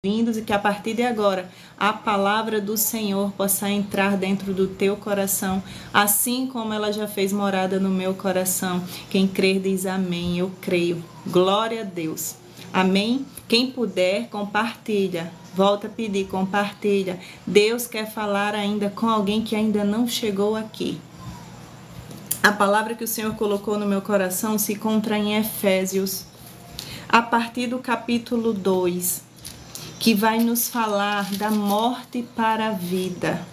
vindos e que a partir de agora a palavra do Senhor possa entrar dentro do teu coração, assim como ela já fez morada no meu coração. Quem crer diz amém, eu creio. Glória a Deus. Amém? Quem puder, compartilha. Volta a pedir, compartilha. Deus quer falar ainda com alguém que ainda não chegou aqui. A palavra que o Senhor colocou no meu coração se encontra em Efésios, a partir do capítulo 2, que vai nos falar da morte para a vida.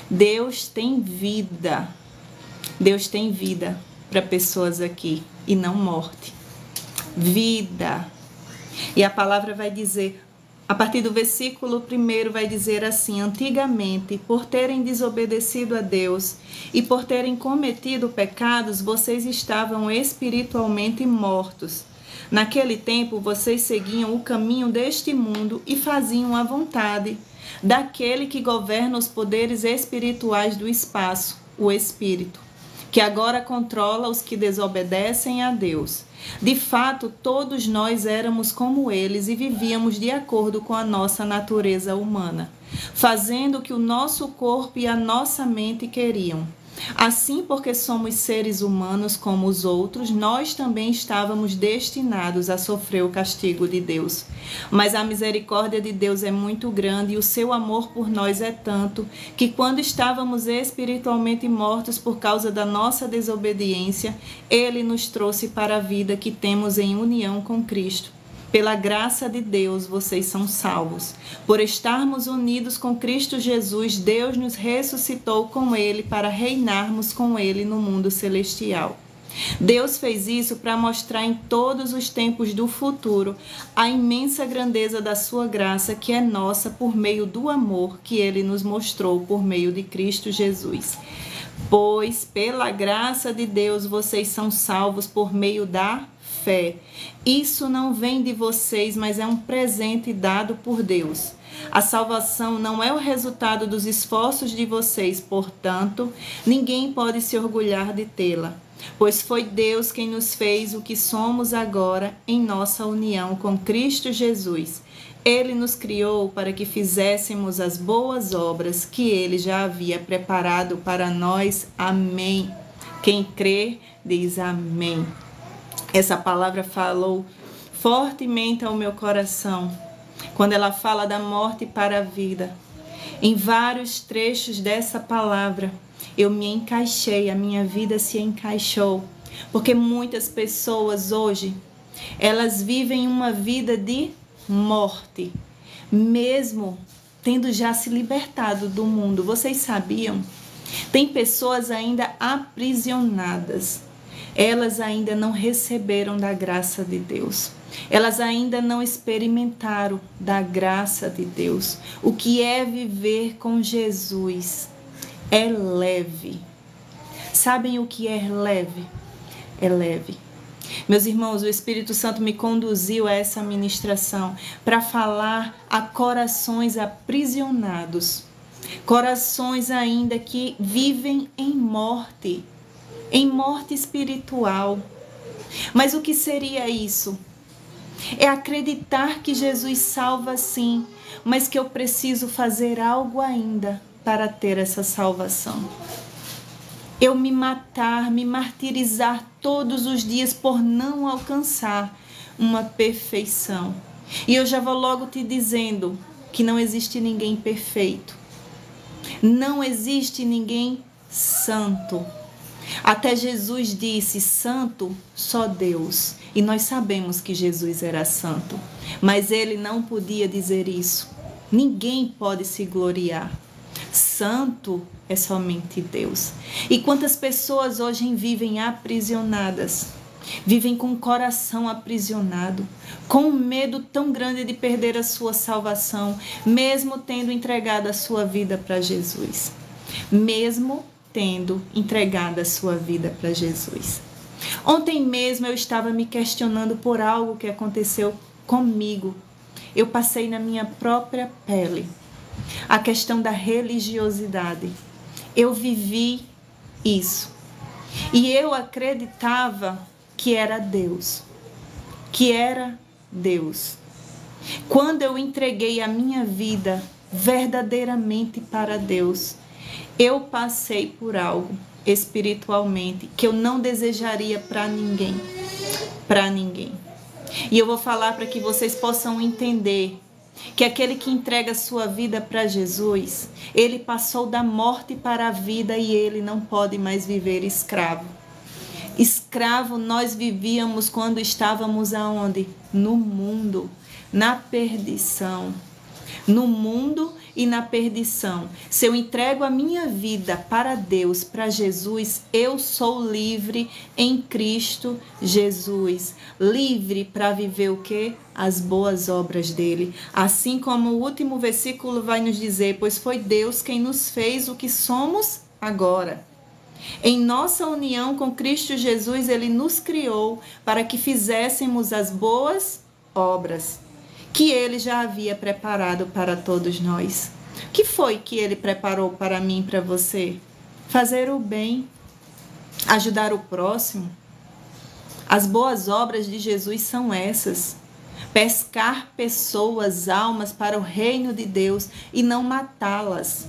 Deus tem vida. Deus tem vida para pessoas aqui e não morte. Vida. E a palavra vai dizer, a partir do versículo 1 vai dizer assim: antigamente, por terem desobedecido a Deus e por terem cometido pecados, vocês estavam espiritualmente mortos. Naquele tempo, vocês seguiam o caminho deste mundo e faziam a vontade daquele que governa os poderes espirituais do espaço, o Espírito, que agora controla os que desobedecem a Deus. De fato, todos nós éramos como eles e vivíamos de acordo com a nossa natureza humana, fazendo o que o nosso corpo e a nossa mente queriam. Assim, porque somos seres humanos como os outros, nós também estávamos destinados a sofrer o castigo de Deus. Mas a misericórdia de Deus é muito grande e o seu amor por nós é tanto que, quando estávamos espiritualmente mortos por causa da nossa desobediência, Ele nos trouxe para a vida que temos em união com Cristo. Pela graça de Deus, vocês são salvos. Por estarmos unidos com Cristo Jesus, Deus nos ressuscitou com Ele para reinarmos com Ele no mundo celestial. Deus fez isso para mostrar em todos os tempos do futuro a imensa grandeza da sua graça, que é nossa por meio do amor que Ele nos mostrou por meio de Cristo Jesus. Pois, pela graça de Deus, vocês são salvos por meio da fé. Isso não vem de vocês, mas é um presente dado por Deus. A salvação não é o resultado dos esforços de vocês, portanto, ninguém pode se orgulhar de tê-la, pois foi Deus quem nos fez o que somos agora em nossa união com Cristo Jesus. Ele nos criou para que fizéssemos as boas obras que Ele já havia preparado para nós. Amém. Quem crê, diz amém. Essa palavra falou fortemente ao meu coração, quando ela fala da morte para a vida. Em vários trechos dessa palavra, eu me encaixei, a minha vida se encaixou, porque muitas pessoas hoje, elas vivem uma vida de morte, mesmo tendo já se libertado do mundo. Vocês sabiam? Tem pessoas ainda aprisionadas. Elas ainda não receberam da graça de Deus. Elas ainda não experimentaram da graça de Deus. O que é viver com Jesus? É leve. Sabem o que é leve? É leve. Meus irmãos, o Espírito Santo me conduziu a essa ministração para falar a corações aprisionados. Corações ainda que vivem em morte espiritual. Mas o que seria isso? É acreditar que Jesus salva sim, mas que eu preciso fazer algo ainda para ter essa salvação. Eu me matar, me martirizar todos os dias por não alcançar uma perfeição. E eu já vou logo te dizendo que não existe ninguém perfeito. Não existe ninguém santo. Até Jesus disse: santo só Deus. E nós sabemos que Jesus era santo, mas ele não podia dizer isso. Ninguém pode se gloriar. Santo é somente Deus. E quantas pessoas hoje vivem aprisionadas, vivem com o coração aprisionado, com um medo tão grande de perder a sua salvação, mesmo tendo entregado a sua vida para Jesus. Mesmo tendo entregado a sua vida para Jesus. Ontem mesmo eu estava me questionando por algo que aconteceu comigo. Eu passei na minha própria pele a questão da religiosidade. Eu vivi isso. E eu acreditava que era Deus. Que era Deus. Quando eu entreguei a minha vida verdadeiramente para Deus, eu passei por algo espiritualmente que eu não desejaria para ninguém. Para ninguém. E eu vou falar para que vocês possam entender que aquele que entrega sua vida para Jesus, ele passou da morte para a vida e ele não pode mais viver escravo. Escravo nós vivíamos quando estávamos aonde? No mundo, na perdição. No mundo e na perdição. Se eu entrego a minha vida para Deus, para Jesus, eu sou livre em Cristo Jesus. Livre para viver o quê? As boas obras dele. Assim como o último versículo vai nos dizer, pois foi Deus quem nos fez o que somos agora. Em nossa união com Cristo Jesus, ele nos criou para que fizéssemos as boas obras que ele já havia preparado para todos nós. O que foi que ele preparou para mim e para você? Fazer o bem, ajudar o próximo. As boas obras de Jesus são essas: pescar pessoas, almas para o reino de Deus e não matá-las.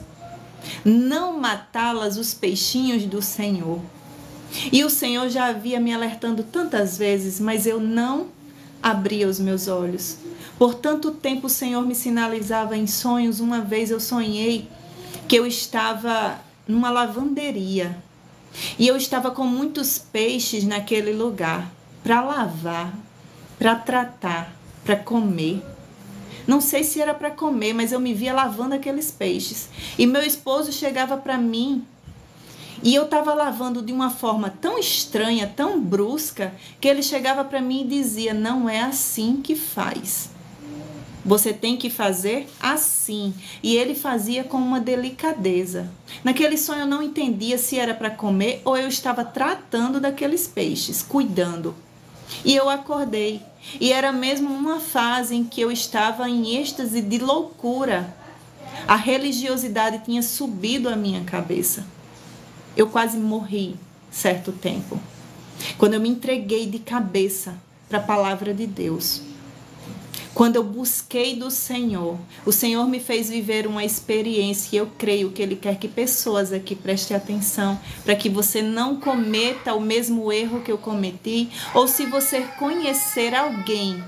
Não matá-las, os peixinhos do Senhor. E o Senhor já havia me alertando tantas vezes, mas eu não abria os meus olhos. Por tanto tempo o Senhor me sinalizava em sonhos. Uma vez eu sonhei que eu estava numa lavanderia e eu estava com muitos peixes naquele lugar para lavar, para tratar, para comer. Não sei se era para comer, mas eu me via lavando aqueles peixes. E meu esposo chegava para mim e eu estava lavando de uma forma tão estranha, tão brusca, que ele chegava para mim e dizia: não é assim que faz. Você tem que fazer assim. E ele fazia com uma delicadeza. Naquele sonho eu não entendia se era para comer ou eu estava tratando daqueles peixes, cuidando. E eu acordei. E era mesmo uma fase em que eu estava em êxtase de loucura. A religiosidade tinha subido à minha cabeça. Eu quase morri certo tempo, quando eu me entreguei de cabeça para a palavra de Deus. Quando eu busquei do Senhor, o Senhor me fez viver uma experiência e eu creio que Ele quer que pessoas aqui prestem atenção para que você não cometa o mesmo erro que eu cometi, ou se você conhecer alguém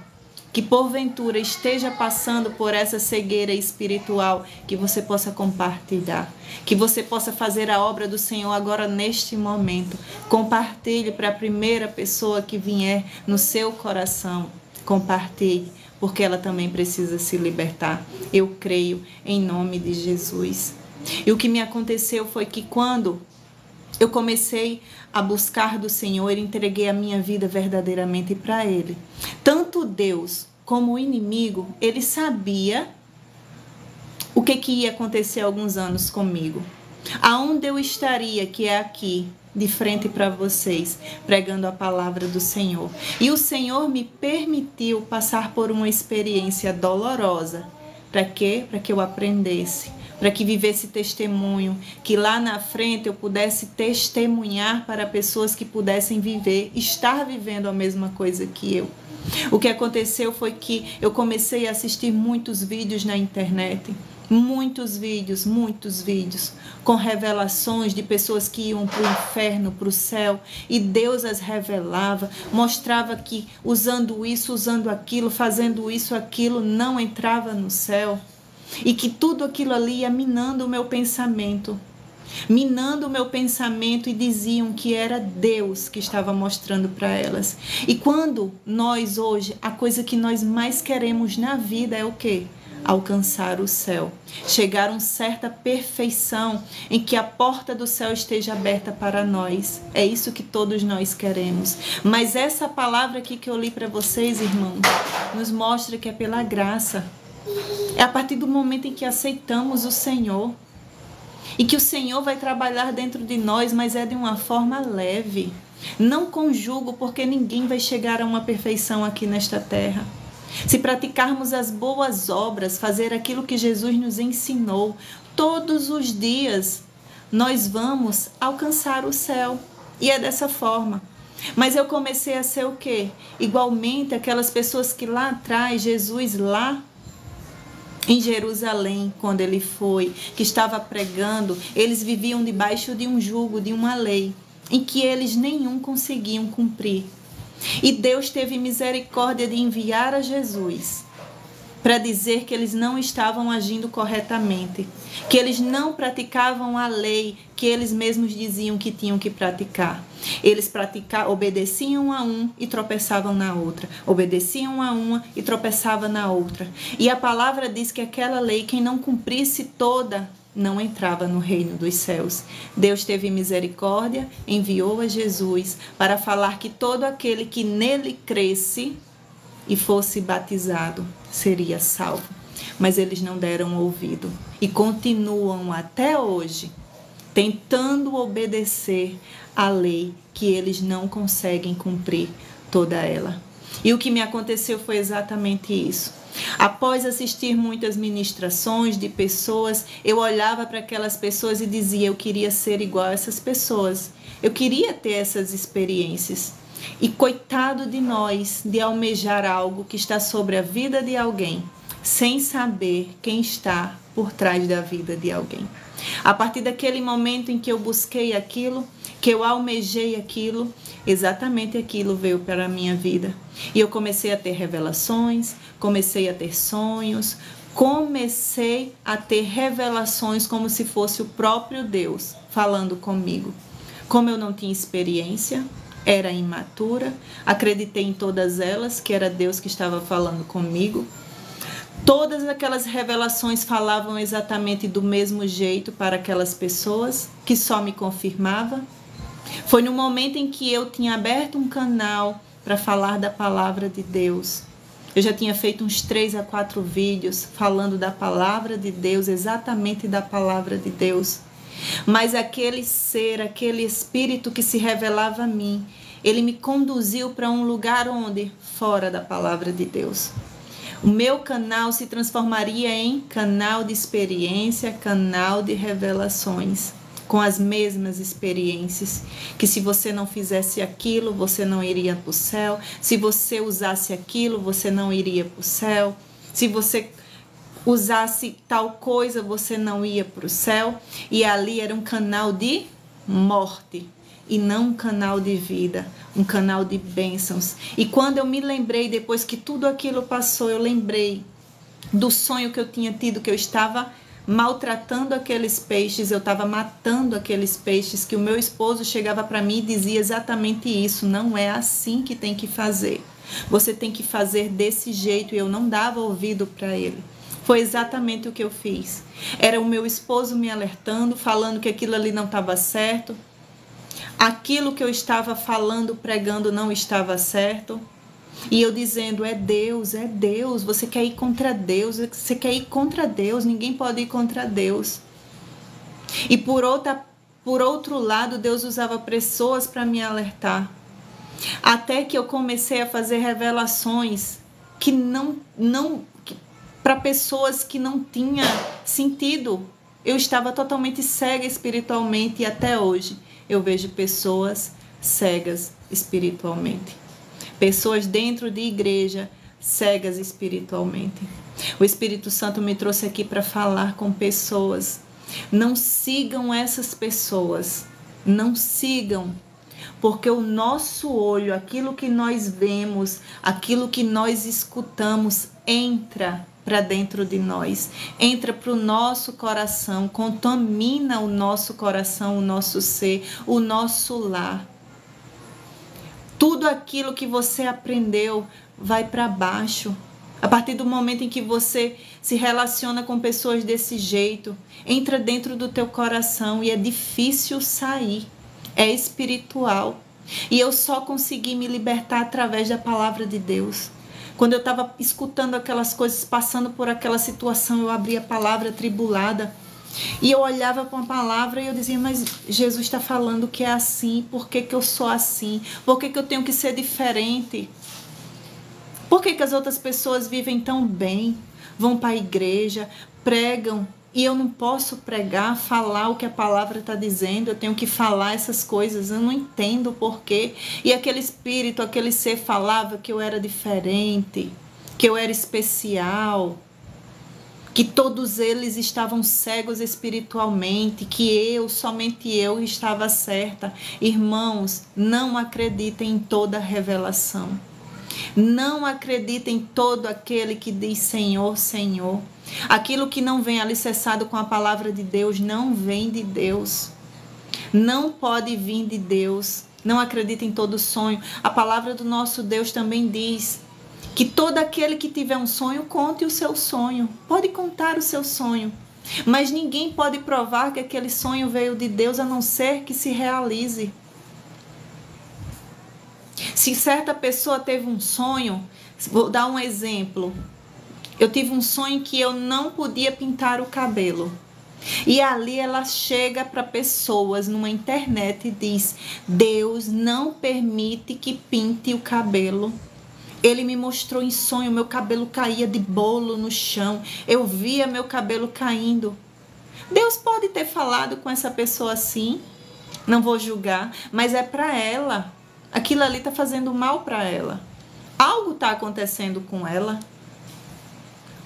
que porventura esteja passando por essa cegueira espiritual, que você possa compartilhar, que você possa fazer a obra do Senhor agora neste momento. Compartilhe para a primeira pessoa que vier no seu coração. Compartilhe, porque ela também precisa se libertar. Eu creio em nome de Jesus. E o que me aconteceu foi que quando eu comecei a buscar do Senhor, eu entreguei a minha vida verdadeiramente para Ele. Tanto Deus como o inimigo, ele sabia o que ia acontecer há alguns anos comigo. Aonde eu estaria, que é aqui, de frente para vocês, pregando a palavra do Senhor. E o Senhor me permitiu passar por uma experiência dolorosa. Para quê? Para que eu aprendesse, para que vivesse testemunho, que lá na frente eu pudesse testemunhar para pessoas que pudessem viver, estar vivendo a mesma coisa que eu. O que aconteceu foi que eu comecei a assistir muitos vídeos na internet, muitos vídeos, com revelações de pessoas que iam para o inferno, para o céu, e Deus as revelava, mostrava que usando isso, usando aquilo, fazendo isso, aquilo, não entrava no céu, e que tudo aquilo ali ia minando o meu pensamento, e diziam que era Deus que estava mostrando para elas. E quando nós hoje, a coisa que nós mais queremos na vida é o quê? Alcançar o céu, chegar a uma certa perfeição em que a porta do céu esteja aberta para nós. É isso que todos nós queremos. Mas essa palavra aqui que eu li para vocês, irmãos, nos mostra que é pela graça. É a partir do momento em que aceitamos o Senhor e que o Senhor vai trabalhar dentro de nós, mas é de uma forma leve. Não com jugo, porque ninguém vai chegar a uma perfeição aqui nesta terra. Se praticarmos as boas obras, fazer aquilo que Jesus nos ensinou, todos os dias nós vamos alcançar o céu. E é dessa forma. Mas eu comecei a ser o quê? Igualmente aquelas pessoas que lá atrás, Jesus lá em Jerusalém, quando ele foi, que estava pregando, eles viviam debaixo de um jugo, de uma lei, em que eles nenhum conseguiam cumprir. E Deus teve misericórdia de enviar a Jesus para dizer que eles não estavam agindo corretamente, que eles não praticavam a lei que eles mesmos diziam que tinham que praticar. Eles obedeciam a um e tropeçavam na outra, obedeciam a uma e tropeçavam na outra. E a palavra diz que aquela lei, quem não cumprisse toda, não entrava no reino dos céus. Deus teve misericórdia, enviou a Jesus para falar que todo aquele que nele cresce e fosse batizado seria salvo. Mas eles não deram ouvido e continuam até hoje tentando obedecer a lei que eles não conseguem cumprir toda ela. E o que me aconteceu foi exatamente isso. Após assistir muitas ministrações de pessoas, eu olhava para aquelas pessoas e dizia: eu queria ser igual a essas pessoas, eu queria ter essas experiências. E coitado de nós de almejar algo que está sobre a vida de alguém, sem saber quem está por trás da vida de alguém. A partir daquele momento em que eu busquei aquilo, que eu almejei aquilo, exatamente aquilo veio para a minha vida. E eu comecei a ter revelações, comecei a ter sonhos, comecei a ter revelações como se fosse o próprio Deus falando comigo. Como eu não tinha experiência, era imatura, acreditei em todas elas, que era Deus que estava falando comigo. Todas aquelas revelações falavam exatamente do mesmo jeito para aquelas pessoas, que só me confirmava. Foi no momento em que eu tinha aberto um canal para falar da palavra de Deus. Eu já tinha feito uns 3 a 4 vídeos falando da palavra de Deus, exatamente da palavra de Deus. Mas aquele ser, aquele espírito que se revelava a mim, ele me conduziu para um lugar onde? Fora da palavra de Deus. O meu canal se transformaria em canal de experiência, canal de revelações, com as mesmas experiências, que se você não fizesse aquilo, você não iria para o céu, se você usasse aquilo, você não iria para o céu, se você usasse tal coisa, você não ia para o céu. E ali era um canal de morte e não um canal de vida, um canal de bênçãos. E quando eu me lembrei, depois que tudo aquilo passou, eu lembrei do sonho que eu tinha tido, que eu estava maltratando aqueles peixes, eu estava matando aqueles peixes, que o meu esposo chegava para mim e dizia exatamente isso: não é assim que tem que fazer, você tem que fazer desse jeito. E eu não dava ouvido para ele. Foi exatamente o que eu fiz. Era o meu esposo me alertando, falando que aquilo ali não estava certo. Aquilo que eu estava falando, pregando, não estava certo. E eu dizendo: é Deus, você quer ir contra Deus, você quer ir contra Deus, ninguém pode ir contra Deus. E por outro lado, Deus usava pessoas para me alertar. Até que eu comecei a fazer revelações que para pessoas que não tinha sentido. Eu estava totalmente cega espiritualmente e até hoje eu vejo pessoas cegas espiritualmente. Pessoas dentro de igreja cegas espiritualmente. O Espírito Santo me trouxe aqui para falar com pessoas. Não sigam essas pessoas. Não sigam. Porque o nosso olho, aquilo que nós vemos, aquilo que nós escutamos, entra para dentro de nós, entra para o nosso coração, contamina o nosso coração, o nosso ser, o nosso lar. Tudo aquilo que você aprendeu vai para baixo. A partir do momento em que você se relaciona com pessoas desse jeito, entra dentro do teu coração e é difícil sair. É espiritual. E eu só consegui me libertar através da palavra de Deus. Quando eu estava escutando aquelas coisas, passando por aquela situação, eu abria a palavra atribulada. E eu olhava para a palavra e eu dizia: mas Jesus está falando que é assim, por que eu sou assim? Por que eu tenho que ser diferente? Por que as outras pessoas vivem tão bem? Vão para a igreja, pregam, E eu não posso pregar, falar o que a palavra está dizendo, eu tenho que falar essas coisas, eu não entendo o porquê. E aquele espírito, aquele ser falava que eu era diferente, que eu era especial, que todos eles estavam cegos espiritualmente, que eu, somente eu, estava certa. Irmãos, não acreditem em toda revelação. Não acreditem em todo aquele que diz Senhor, Senhor. Aquilo que não vem alicerçado com a palavra de Deus não vem de Deus. Não pode vir de Deus. Não acreditem em todo sonho. A palavra do nosso Deus também diz que todo aquele que tiver um sonho, conte o seu sonho. Pode contar o seu sonho. Mas ninguém pode provar que aquele sonho veio de Deus a não ser que se realize. Se certa pessoa teve um sonho, vou dar um exemplo. Eu tive um sonho que eu não podia pintar o cabelo. E ali ela chega para pessoas numa internet e diz: Deus não permite que pinte o cabelo. Ele me mostrou em sonho, meu cabelo caía de bolo no chão. Eu via meu cabelo caindo. Deus pode ter falado com essa pessoa assim, não vou julgar, mas é para ela. Aquilo ali está fazendo mal para ela. Algo está acontecendo com ela.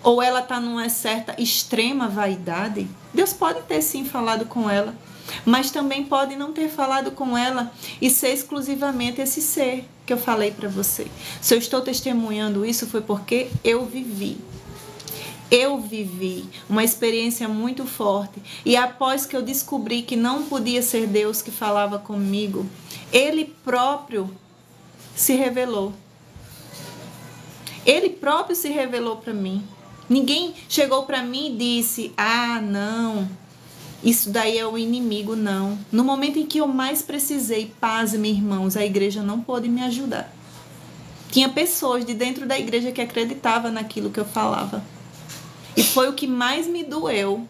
Ou ela está numa certa extrema vaidade. Deus pode ter sim falado com ela, mas também pode não ter falado com ela e ser exclusivamente esse ser que eu falei para você. Se eu estou testemunhando isso foi porque eu vivi. Eu vivi uma experiência muito forte e após que eu descobri que não podia ser Deus que falava comigo, Ele próprio se revelou. Ele próprio se revelou para mim. Ninguém chegou para mim e disse: ah, não, isso daí é o inimigo, não. No momento em que eu mais precisei, pasme, irmãos, a igreja não pôde me ajudar. Tinha pessoas de dentro da igreja que acreditavam naquilo que eu falava. E foi o que mais me doeu.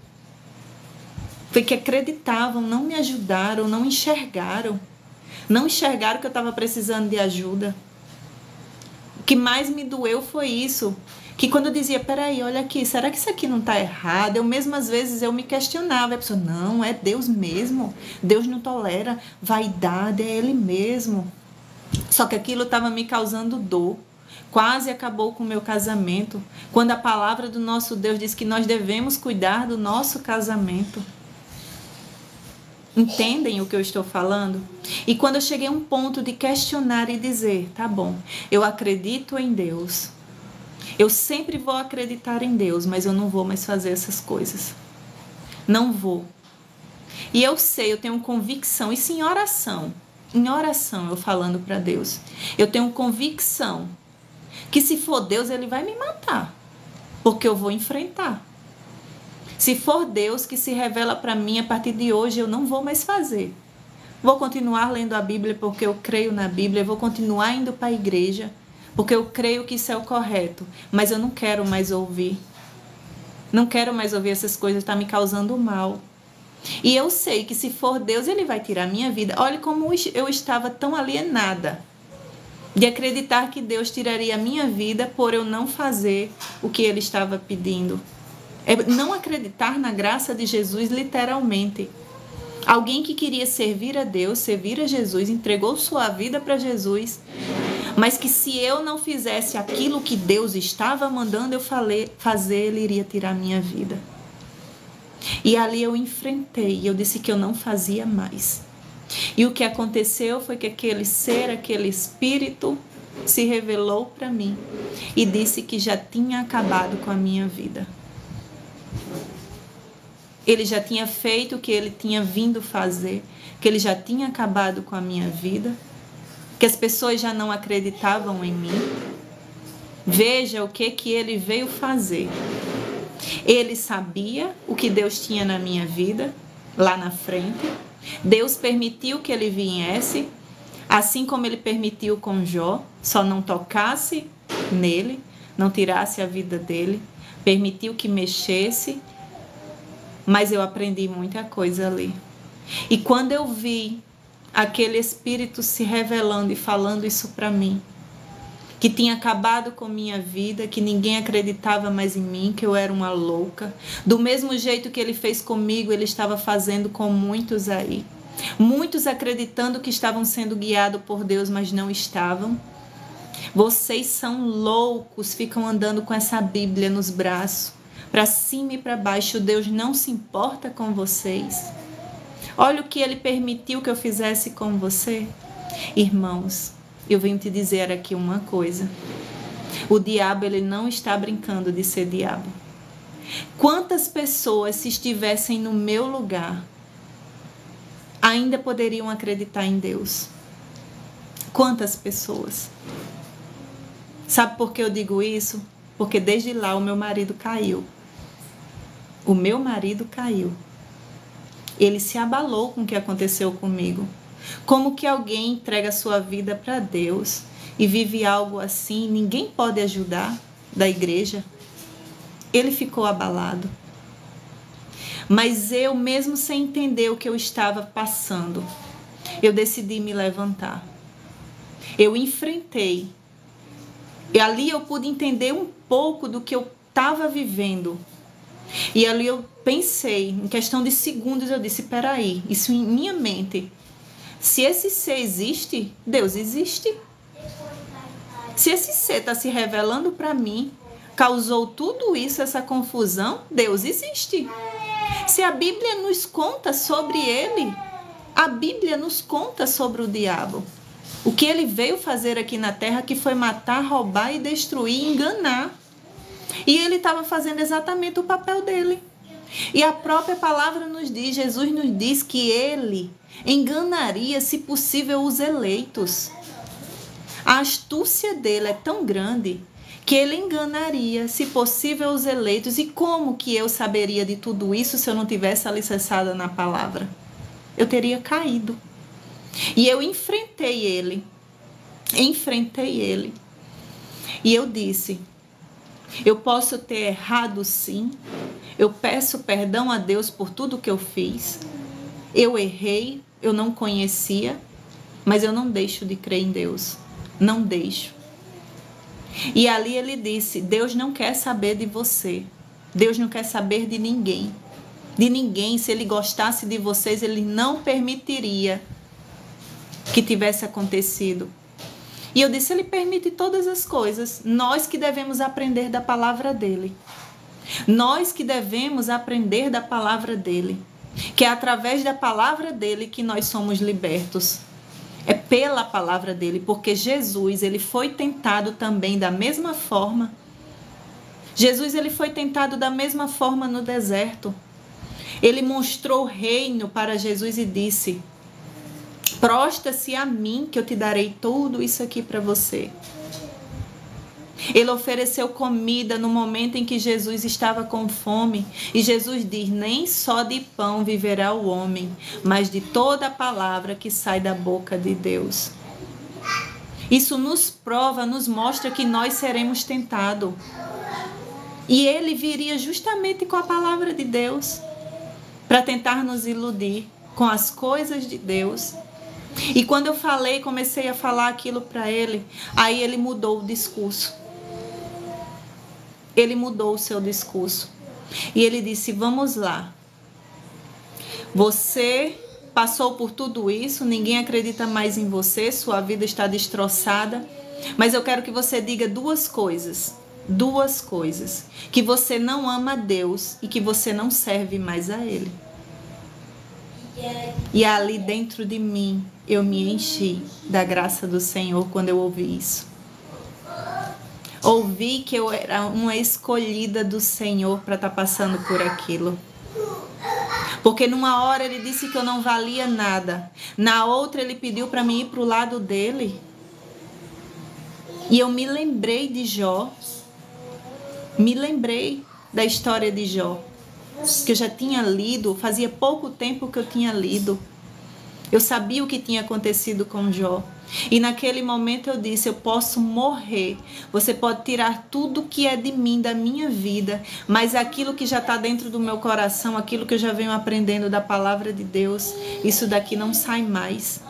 Foi que acreditavam, não me ajudaram, não enxergaram. Não enxergaram que eu estava precisando de ajuda. O que mais me doeu foi isso. Que quando eu dizia: peraí, olha aqui, será que isso aqui não está errado? Eu mesmo às vezes eu me questionava. A pessoa: não, é Deus mesmo. Deus não tolera vaidade, é Ele mesmo. Só que aquilo estava me causando dor. Quase acabou com o meu casamento. Quando a palavra do nosso Deus diz que nós devemos cuidar do nosso casamento. Entendem o que eu estou falando? E quando eu cheguei a um ponto de questionar e dizer: tá bom, eu acredito em Deus. Eu sempre vou acreditar em Deus, mas eu não vou mais fazer essas coisas. Não vou. E eu sei, eu tenho convicção, isso em oração eu falando para Deus. Eu tenho convicção que se for Deus, Ele vai me matar, porque eu vou enfrentar. Se for Deus que se revela para mim a partir de hoje, eu não vou mais fazer. Vou continuar lendo a Bíblia porque eu creio na Bíblia, eu vou continuar indo para a igreja porque eu creio que isso é o correto, mas eu não quero mais ouvir. Não quero mais ouvir essas coisas, está me causando mal. E eu sei que se for Deus, Ele vai tirar a minha vida. Olha como eu estava tão alienada de acreditar que Deus tiraria a minha vida por eu não fazer o que Ele estava pedindo. É não acreditar na graça de Jesus literalmente. Alguém que queria servir a Deus, servir a Jesus, entregou sua vida para Jesus, mas que se eu não fizesse aquilo que Deus estava mandando eu fazer, Ele iria tirar a minha vida. E ali eu enfrentei, eu disse que eu não fazia mais. E o que aconteceu foi que aquele ser, aquele espírito se revelou para mim e disse que já tinha acabado com a minha vida. Ele já tinha feito o que ele tinha vindo fazer, que ele já tinha acabado com a minha vida, que as pessoas já não acreditavam em mim. Veja o que ele veio fazer. Ele sabia o que Deus tinha na minha vida, lá na frente. Deus permitiu que ele viesse, assim como ele permitiu com Jó, só não tocasse nele, não tirasse a vida dele, permitiu que mexesse, mas eu aprendi muita coisa ali. E quando eu vi aquele espírito se revelando e falando isso para mim, que tinha acabado com minha vida, que ninguém acreditava mais em mim, que eu era uma louca. Do mesmo jeito que ele fez comigo, ele estava fazendo com muitos aí. Muitos acreditando que estavam sendo guiados por Deus, mas não estavam. Vocês são loucos, ficam andando com essa Bíblia nos braços, para cima e para baixo. Deus não se importa com vocês. Olha o que ele permitiu que eu fizesse com você. Irmãos, eu venho te dizer aqui uma coisa. O diabo, ele não está brincando de ser diabo. Quantas pessoas, se estivessem no meu lugar, ainda poderiam acreditar em Deus? Quantas pessoas? Sabe por que eu digo isso? Porque desde lá o meu marido caiu. O meu marido caiu. Ele se abalou com o que aconteceu comigo. Como que alguém entrega a sua vida para Deus e vive algo assim, ninguém pode ajudar da igreja? Ele ficou abalado. Mas eu, mesmo sem entender o que eu estava passando, eu decidi me levantar. Eu enfrentei. E ali eu pude entender um pouco do que eu estava vivendo. E ali eu pensei, em questão de segundos, eu disse, peraí, isso em minha mente, se esse ser existe, Deus existe. Se esse ser está se revelando para mim, causou tudo isso, essa confusão, Deus existe. Se a Bíblia nos conta sobre ele, a Bíblia nos conta sobre o diabo. O que ele veio fazer aqui na terra, que foi matar, roubar e destruir, enganar. E ele estava fazendo exatamente o papel dele. E a própria palavra nos diz, Jesus nos diz que ele enganaria, se possível, os eleitos. A astúcia dele é tão grande que ele enganaria, se possível, os eleitos. E como que eu saberia de tudo isso se eu não tivesse alicerçada na palavra? Eu teria caído. E eu enfrentei ele. E eu disse, eu posso ter errado sim. Eu peço perdão a Deus por tudo que eu fiz. Eu errei, eu não conhecia, mas eu não deixo de crer em Deus. Não deixo. E ali ele disse, Deus não quer saber de você. Deus não quer saber de ninguém. De ninguém. Se ele gostasse de vocês, ele não permitiria que tivesse acontecido. E eu disse, ele permite todas as coisas. Nós que devemos aprender da palavra dele. Nós que devemos aprender da palavra dele. Que é através da palavra dele que nós somos libertos. É pela palavra dele, porque Jesus, ele foi tentado também da mesma forma. Jesus, ele foi tentado da mesma forma no deserto. Ele mostrou o reino para Jesus e disse, prostra-se a mim que eu te darei tudo isso aqui para você. Ele ofereceu comida no momento em que Jesus estava com fome. E Jesus diz, nem só de pão viverá o homem, mas de toda a palavra que sai da boca de Deus. Isso nos prova, nos mostra que nós seremos tentados. E ele viria justamente com a palavra de Deus, para tentar nos iludir com as coisas de Deus. E quando eu comecei a falar aquilo para ele, aí ele mudou o discurso. Ele mudou o seu discurso. E ele disse, vamos lá. Você passou por tudo isso, ninguém acredita mais em você, sua vida está destroçada. Mas eu quero que você diga duas coisas. Duas coisas. Que você não ama a Deus e que você não serve mais a Ele. E ali dentro de mim, eu me enchi da graça do Senhor quando eu ouvi isso. Ouvi que eu era uma escolhida do Senhor para estar passando por aquilo. Porque numa hora ele disse que eu não valia nada. Na outra ele pediu para mim ir para o lado dele. E eu me lembrei de Jó. Me lembrei da história de Jó. Que eu já tinha lido, fazia pouco tempo que eu tinha lido. Eu sabia o que tinha acontecido com Jó. E naquele momento eu disse, eu posso morrer. Você pode tirar tudo que é de mim, da minha vida. Mas aquilo que já está dentro do meu coração, aquilo que eu já venho aprendendo da palavra de Deus, isso daqui não sai mais.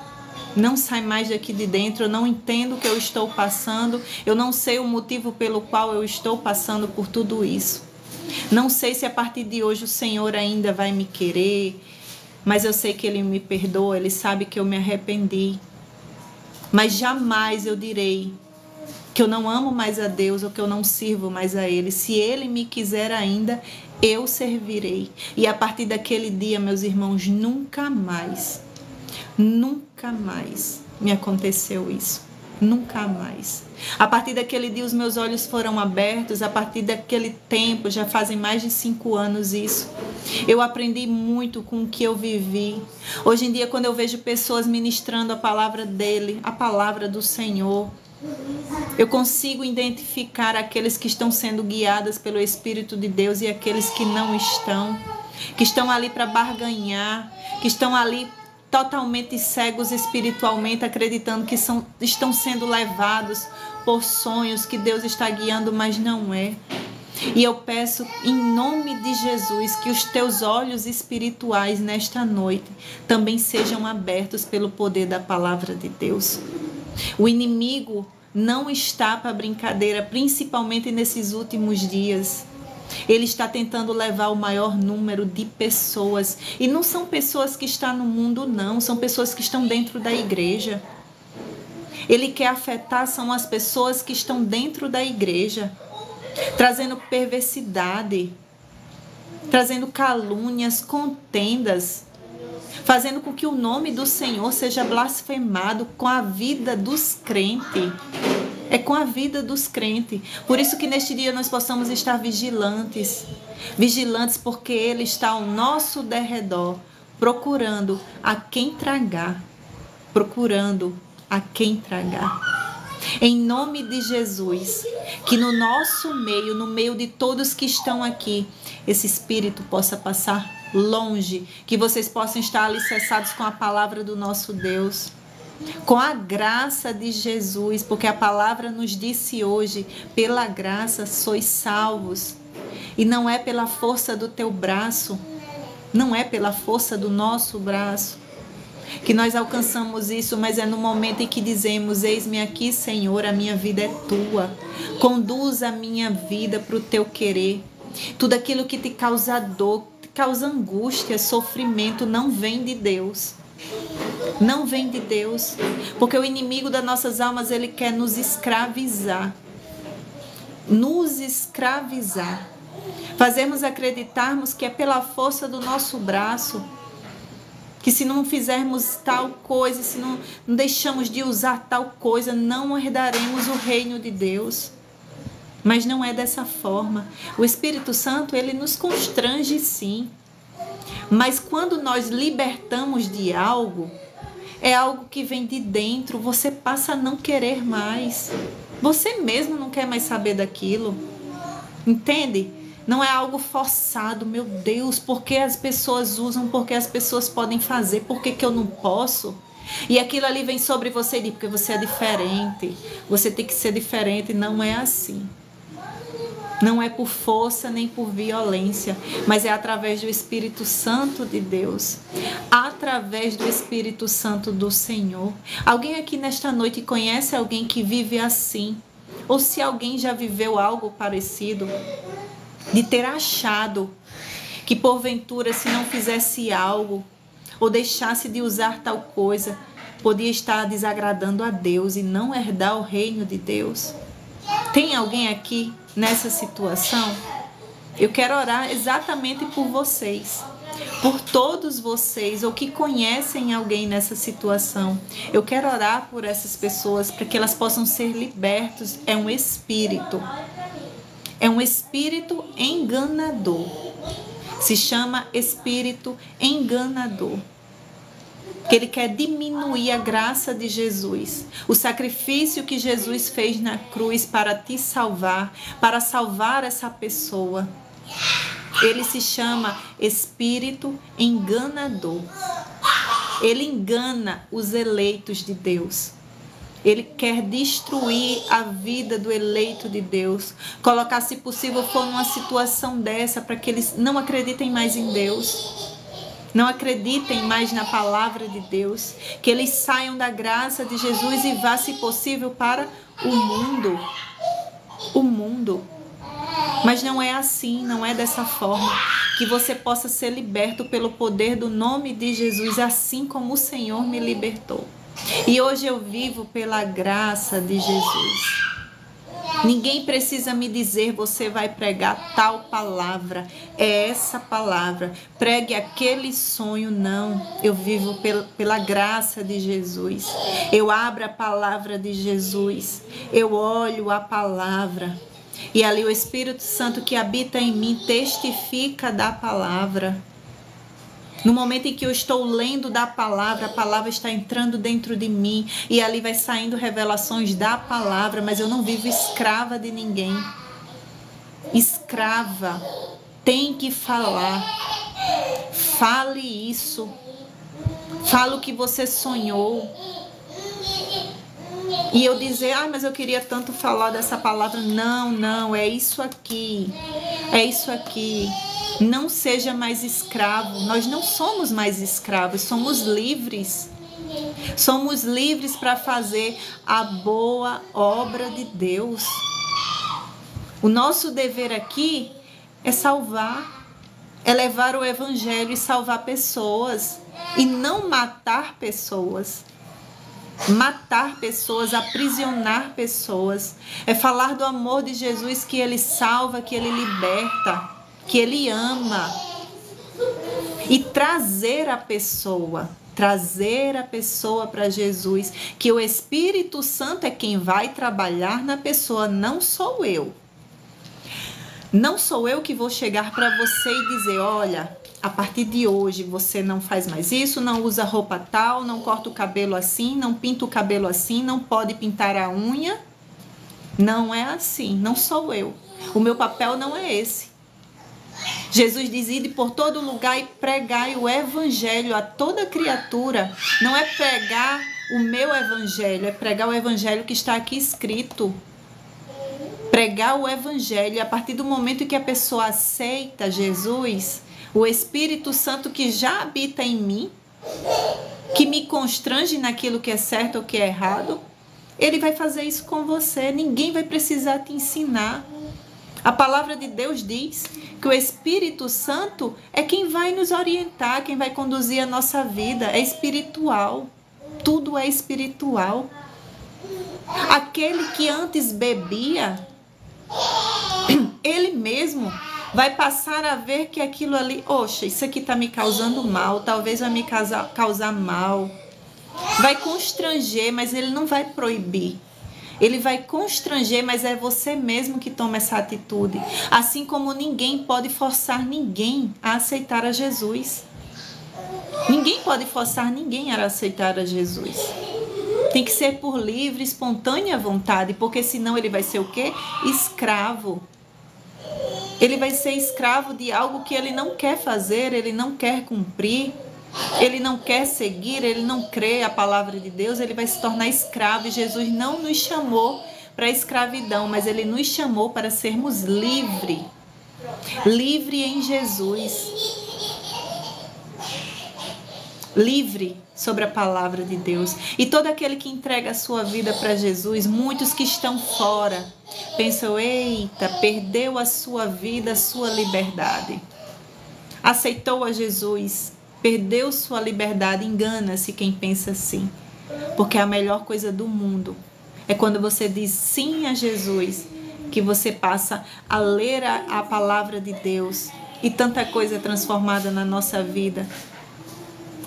não sai mais daqui de dentro, eu não entendo o que eu estou passando, eu não sei o motivo pelo qual eu estou passando por tudo isso. Não sei se a partir de hoje o Senhor ainda vai me querer, mas eu sei que Ele me perdoa, Ele sabe que eu me arrependi. Mas jamais eu direi que eu não amo mais a Deus ou que eu não sirvo mais a Ele. Se Ele me quiser ainda, eu servirei. E a partir daquele dia, meus irmãos, nunca mais me aconteceu isso. Nunca mais. A partir daquele dia os meus olhos foram abertos. A partir daquele tempo, já fazem mais de 5 anos isso, eu aprendi muito com o que eu vivi. Hoje em dia, quando eu vejo pessoas ministrando a palavra dele, a palavra do Senhor, eu consigo identificar aqueles que estão sendo guiadas pelo Espírito de Deus e aqueles que não estão, que estão ali para barganhar, que estão ali totalmente cegos espiritualmente, acreditando que estão sendo levados por sonhos que Deus está guiando, mas não é. E eu peço em nome de Jesus que os teus olhos espirituais nesta noite também sejam abertos pelo poder da palavra de Deus. O inimigo não está para brincadeira, principalmente nesses últimos dias. Ele está tentando levar o maior número de pessoas. E não são pessoas que estão no mundo, não. São pessoas que estão dentro da igreja. Ele quer afetar, são as pessoas que estão dentro da igreja. Trazendo perversidade. Trazendo calúnias, contendas. Fazendo com que o nome do Senhor seja blasfemado com a vida dos crentes. É com a vida dos crentes. Por isso que neste dia nós possamos estar vigilantes. Vigilantes porque Ele está ao nosso derredor, procurando a quem tragar. Procurando a quem tragar. Em nome de Jesus, que no nosso meio, no meio de todos que estão aqui, esse Espírito possa passar longe, que vocês possam estar alicerçados com a palavra do nosso Deus. Com a graça de Jesus, porque a palavra nos disse hoje, pela graça sois salvos. E não é pela força do teu braço, não é pela força do nosso braço que nós alcançamos isso, mas é no momento em que dizemos: eis-me aqui, Senhor, a minha vida é tua. Conduz a minha vida para o teu querer. Tudo aquilo que te causa dor, te causa angústia, sofrimento, não vem de Deus. Não vem de Deus, porque o inimigo das nossas almas, ele quer nos escravizar. Nos escravizar. Fazermos acreditarmos que é pela força do nosso braço, que se não fizermos tal coisa, se não deixamos de usar tal coisa, não herdaremos o reino de Deus. Mas não é dessa forma. O Espírito Santo, ele nos constrange sim. Mas quando nós libertamos de algo, é algo que vem de dentro, você passa a não querer mais. Você mesmo não quer mais saber daquilo. Entende? Não é algo forçado, meu Deus, porque as pessoas usam, porque as pessoas podem fazer, por que eu não posso? E aquilo ali vem sobre você e diz, porque você é diferente, você tem que ser diferente. Não é assim. Não é por força nem por violência, mas é através do Espírito Santo de Deus, através do Espírito Santo do Senhor. Alguém aqui nesta noite conhece alguém que vive assim? Ou se alguém já viveu algo parecido, de ter achado que porventura se não fizesse algo, ou deixasse de usar tal coisa, podia estar desagradando a Deus e não herdar o reino de Deus? Tem alguém aqui nessa situação? Eu quero orar exatamente por vocês, por todos vocês, ou que conhecem alguém nessa situação. Eu quero orar por essas pessoas para que elas possam ser libertos. É um espírito enganador. Se chama espírito enganador. Que ele quer diminuir a graça de Jesus, o sacrifício que Jesus fez na cruz para te salvar, para salvar essa pessoa. Ele se chama espírito enganador. Ele engana os eleitos de Deus. Ele quer destruir a vida do eleito de Deus, colocar, se possível, for numa situação dessa, para que eles não acreditem mais em Deus. não acreditem mais na palavra de Deus, que eles saiam da graça de Jesus e vá, se possível, para o mundo. O mundo. Mas não é assim, não é dessa forma. Que você possa ser liberto pelo poder do nome de Jesus, assim como o Senhor me libertou. E hoje eu vivo pela graça de Jesus. Ninguém precisa me dizer, você vai pregar tal palavra, é essa palavra, pregue aquele sonho, não. Eu vivo pela graça de Jesus. Eu abro a palavra de Jesus, eu olho a palavra. E ali o Espírito Santo que habita em mim testifica da palavra. No momento em que eu estou lendo da palavra, a palavra está entrando dentro de mim e ali vai saindo revelações da palavra, mas eu não vivo escrava de ninguém. Escrava, tem que falar. Fale isso. Fale o que você sonhou. E eu dizer, mas eu queria tanto falar dessa palavra. Não, é isso aqui. É isso aqui. Não seja mais escravo. Nós não somos mais escravos, somos livres. Somos livres para fazer a boa obra de Deus. O nosso dever aqui é salvar, é levar o evangelho e salvar pessoas e não matar pessoas. Matar pessoas, aprisionar pessoas. É falar do amor de Jesus, que Ele salva, que Ele liberta, que Ele ama. E trazer a pessoa para Jesus, que o Espírito Santo é quem vai trabalhar na pessoa, não sou eu. Não sou eu que vou chegar para você e dizer, olha, a partir de hoje você não faz mais isso, não usa roupa tal, não corta o cabelo assim, não pinta o cabelo assim, não pode pintar a unha. Não é assim, não sou eu. O meu papel não é esse. Jesus diz, ide por todo lugar e pregai o evangelho a toda criatura. Não é pregar o meu evangelho, é pregar o evangelho que está aqui escrito. Pregar o evangelho. E a partir do momento que a pessoa aceita Jesus, o Espírito Santo que já habita em mim, que me constrange naquilo que é certo ou que é errado, ele vai fazer isso com você. Ninguém vai precisar te ensinar. A palavra de Deus diz que o Espírito Santo é quem vai nos orientar, quem vai conduzir a nossa vida. É espiritual. Tudo é espiritual. Aquele que antes bebia, ele mesmo vai passar a ver que aquilo ali, oxe, isso aqui está me causando mal, talvez vai me causar mal. Vai constranger, mas ele não vai proibir. Ele vai constranger, mas é você mesmo que toma essa atitude. Assim como ninguém pode forçar ninguém a aceitar a Jesus. Ninguém pode forçar ninguém a aceitar a Jesus. Tem que ser por livre, espontânea vontade, porque senão ele vai ser o quê? Escravo. Ele vai ser escravo de algo que ele não quer fazer, ele não quer cumprir, ele não quer seguir, ele não crê a palavra de Deus, ele vai se tornar escravo. E Jesus não nos chamou para a escravidão, mas ele nos chamou para sermos livres. Livre em Jesus. Livre sobre a palavra de Deus. E todo aquele que entrega a sua vida para Jesus, muitos que estão fora, pensam, eita, perdeu a sua vida, a sua liberdade. Aceitou a Jesus, perdeu sua liberdade. Engana-se quem pensa assim. Porque a melhor coisa do mundo é quando você diz sim a Jesus, que você passa a ler a palavra de Deus e tanta coisa é transformada na nossa vida.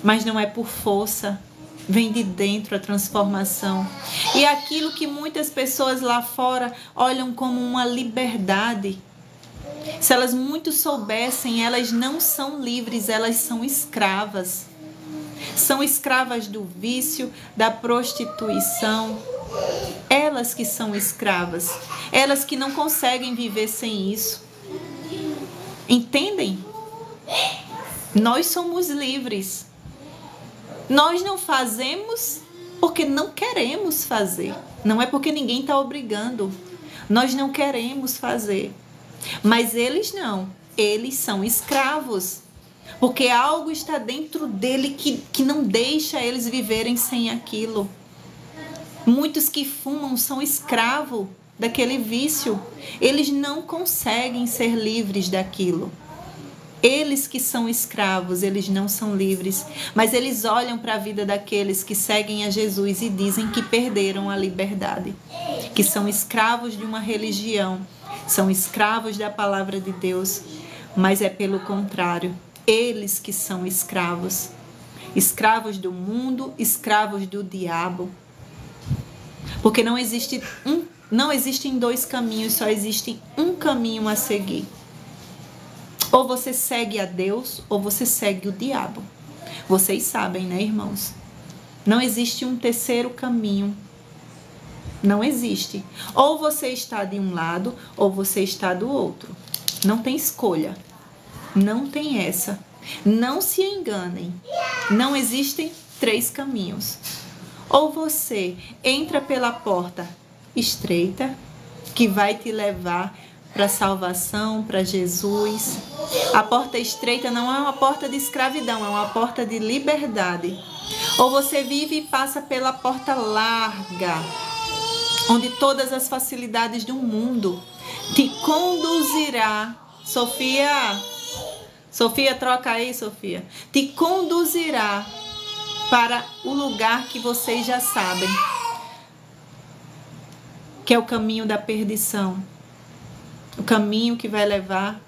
Mas não é por força, vem de dentro a transformação. E aquilo que muitas pessoas lá fora olham como uma liberdade, se elas muito soubessem, elas não são livres, elas são escravas. São escravas do vício, da prostituição. Elas que são escravas, elas que não conseguem viver sem isso. Entendem? Nós somos livres. Nós não fazemos porque não queremos fazer. Não é porque ninguém está obrigando. Nós não queremos fazer. Mas eles não. Eles são escravos. porque algo está dentro dele que não deixa eles viverem sem aquilo. Muitos que fumam são escravos daquele vício. Eles não conseguem ser livres daquilo. Eles que são escravos, eles não são livres. Mas eles olham para a vida daqueles que seguem a Jesus e dizem que perderam a liberdade. Que são escravos de uma religião. São escravos da palavra de Deus. Mas é pelo contrário. Eles que são escravos. Escravos do mundo, escravos do diabo. Porque não existem dois caminhos, só existe um caminho a seguir. Ou você segue a Deus, ou você segue o diabo. Vocês sabem, né, irmãos? Não existe um terceiro caminho. Não existe. Ou você está de um lado, ou você está do outro. Não tem escolha. Não tem essa. Não se enganem. Não existem três caminhos. Ou você entra pela porta estreita, que vai te levar para a salvação, para Jesus. A porta estreita não é uma porta de escravidão, é uma porta de liberdade. Ou você vive e passa pela porta larga, onde todas as facilidades do mundo te conduzirá. Sofia, troca aí, Sofia. Te conduzirá para o lugar que vocês já sabem, que é o caminho da perdição. O caminho que vai levar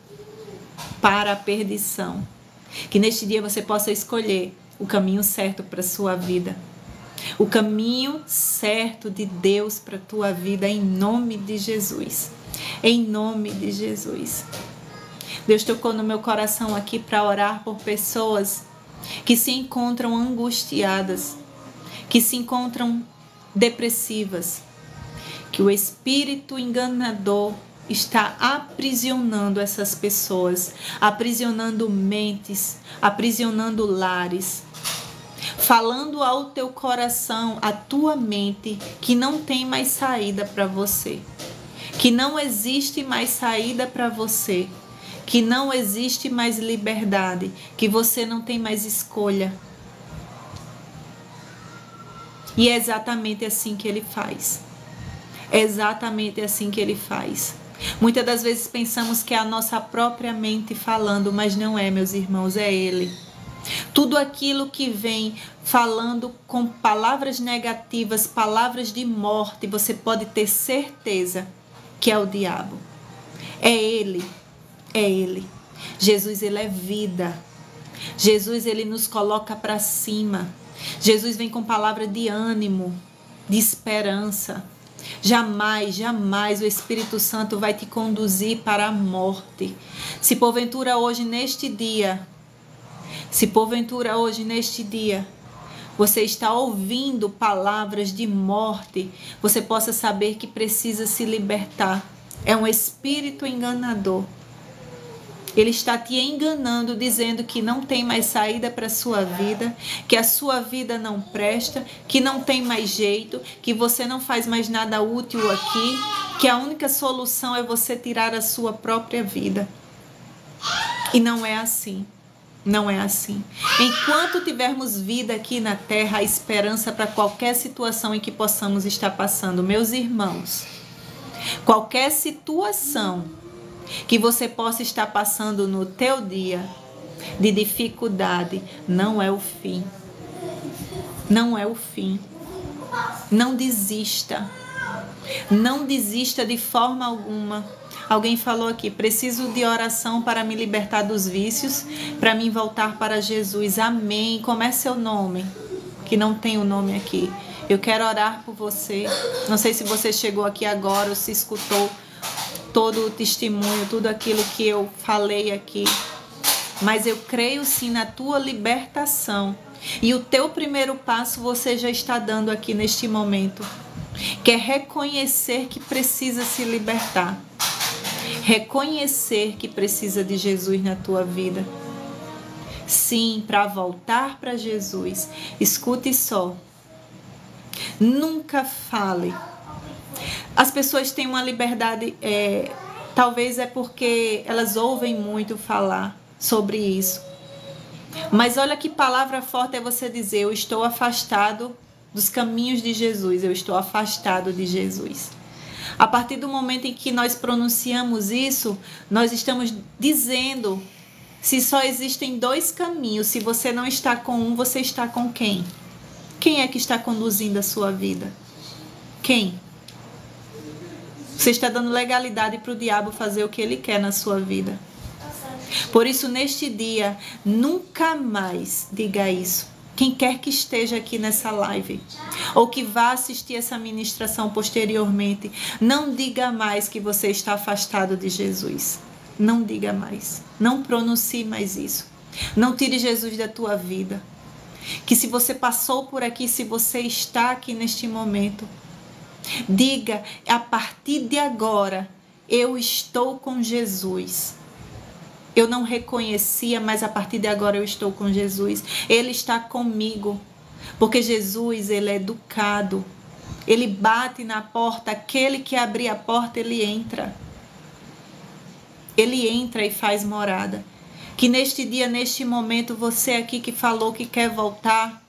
para a perdição. Que neste dia você possa escolher o caminho certo para a sua vida. O caminho certo de Deus para a tua vida, em nome de Jesus. Em nome de Jesus. Deus tocou no meu coração aqui para orar por pessoas que se encontram angustiadas, que se encontram depressivas, que o espírito enganador está aprisionando essas pessoas, aprisionando mentes, aprisionando lares, falando ao teu coração, à tua mente, que não tem mais saída para você, que não existe mais saída para você, que não existe mais liberdade, que você não tem mais escolha. E é exatamente assim que ele faz. É exatamente assim que ele faz. Muitas das vezes pensamos que é a nossa própria mente falando, mas não é, meus irmãos, é ele. Tudo aquilo que vem falando com palavras negativas, palavras de morte, você pode ter certeza que é o diabo. É ele. É ele. Jesus, ele é vida. Jesus, ele nos coloca para cima. Jesus vem com palavra de ânimo, de esperança. Jamais, jamais o Espírito Santo vai te conduzir para a morte. Se porventura hoje neste dia, você está ouvindo palavras de morte, você possa saber que precisa se libertar. É um espírito enganador. Ele está te enganando, dizendo que não tem mais saída para a sua vida, que a sua vida não presta, que não tem mais jeito, que você não faz mais nada útil aqui, que a única solução é você tirar a sua própria vida. E não é assim. Não é assim. Enquanto tivermos vida aqui na terra, há esperança para qualquer situação em que possamos estar passando. Meus irmãos, qualquer situação que você possa estar passando no teu dia de dificuldade, não é o fim. Não é o fim. Não desista. Não desista de forma alguma. Alguém falou aqui, preciso de oração para me libertar dos vícios, para mim voltar para Jesus. Amém. Como é seu nome? Que não tem o nome aqui. Eu quero orar por você. Não sei se você chegou aqui agora ou se escutou todo o testemunho, tudo aquilo que eu falei aqui. Mas eu creio sim na tua libertação. E o teu primeiro passo você já está dando aqui neste momento. Que é reconhecer que precisa se libertar. Reconhecer que precisa de Jesus na tua vida. Sim, para voltar para Jesus. Escute só. Nunca fale. As pessoas têm uma liberdade, talvez é porque elas ouvem muito falar sobre isso. Mas olha que palavra forte é você dizer: eu estou afastado dos caminhos de Jesus, eu estou afastado de Jesus. A partir do momento em que nós pronunciamos isso, nós estamos dizendo se só existem dois caminhos. Se você não está com um, você está com quem? Quem é que está conduzindo a sua vida? Quem? Você está dando legalidade para o diabo fazer o que ele quer na sua vida. Por isso, neste dia, nunca mais diga isso. Quem quer que esteja aqui nessa live, ou que vá assistir essa ministração posteriormente, não diga mais que você está afastado de Jesus. Não diga mais. Não pronuncie mais isso. Não tire Jesus da tua vida. Que se você passou por aqui, se você está aqui neste momento, diga: a partir de agora, eu estou com Jesus. Eu não reconhecia, mas a partir de agora eu estou com Jesus. Ele está comigo. Porque Jesus, ele é educado. Ele bate na porta. Aquele que abrir a porta, ele entra. Ele entra e faz morada. Que neste dia, neste momento, você aqui que falou que quer voltar,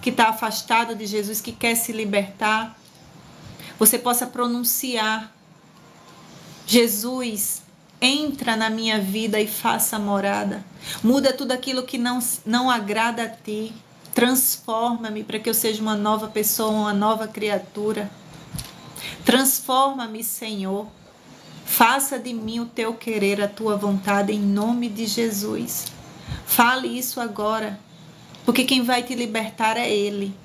que está afastado de Jesus, que quer se libertar, você possa pronunciar: Jesus, entra na minha vida e faça morada. Muda tudo aquilo que não agrada a ti. Transforma-me para que eu seja uma nova pessoa, uma nova criatura. Transforma-me, Senhor. Faça de mim o teu querer, a tua vontade, em nome de Jesus. Fale isso agora, porque quem vai te libertar é Ele.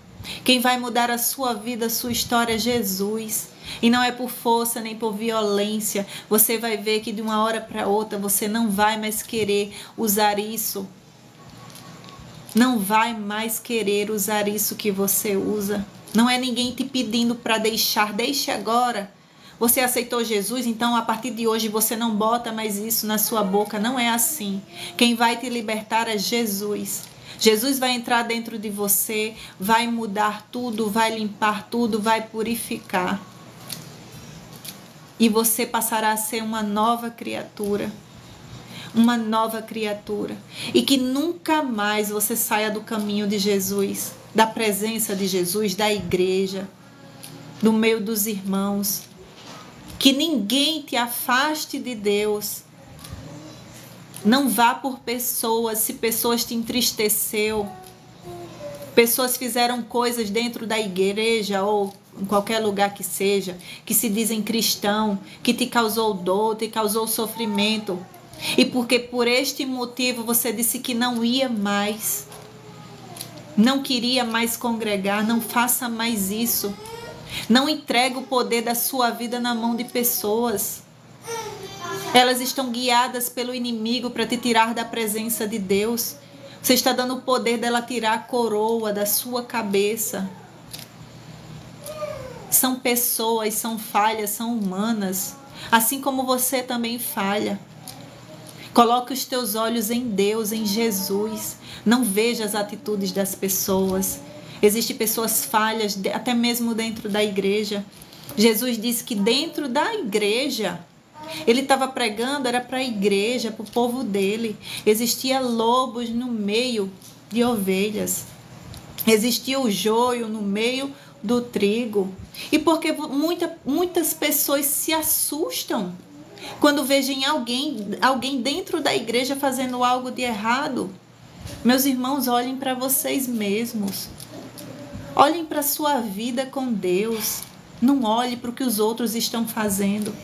Quem vai mudar a sua vida, a sua história é Jesus. E não é por força nem por violência. Você vai ver que de uma hora para outra você não vai mais querer usar isso. Não vai mais querer usar isso que você usa. Não é ninguém te pedindo para deixar. Deixe agora. Você aceitou Jesus, então a partir de hoje você não bota mais isso na sua boca. Não é assim. Quem vai te libertar é Jesus. Jesus vai entrar dentro de você, vai mudar tudo, vai limpar tudo, vai purificar. E você passará a ser uma nova criatura. Uma nova criatura. E que nunca mais você saia do caminho de Jesus, da presença de Jesus, da igreja, do meio dos irmãos. Que ninguém te afaste de Deus. Não vá por pessoas, se pessoas te entristeceu, pessoas fizeram coisas dentro da igreja ou em qualquer lugar que seja, que se dizem cristão, que te causou dor, te causou sofrimento. E porque por este motivo você disse que não ia mais, não queria mais congregar, não faça mais isso. Não entregue o poder da sua vida na mão de pessoas. Elas estão guiadas pelo inimigo para te tirar da presença de Deus. Você está dando o poder dela tirar a coroa da sua cabeça. São pessoas, são falhas, são humanas. Assim como você também falha. Coloque os teus olhos em Deus, em Jesus. Não veja as atitudes das pessoas. Existem pessoas falhas, até mesmo dentro da igreja. Jesus disse que dentro da igreja, ele estava pregando, era para a igreja, para o povo dele. Existia lobos no meio de ovelhas. Existia o joio no meio do trigo. E porque muitas pessoas se assustam quando veem alguém dentro da igreja fazendo algo de errado. Meus irmãos, olhem para vocês mesmos. Olhem para a sua vida com Deus. Não olhe para o que os outros estão fazendo.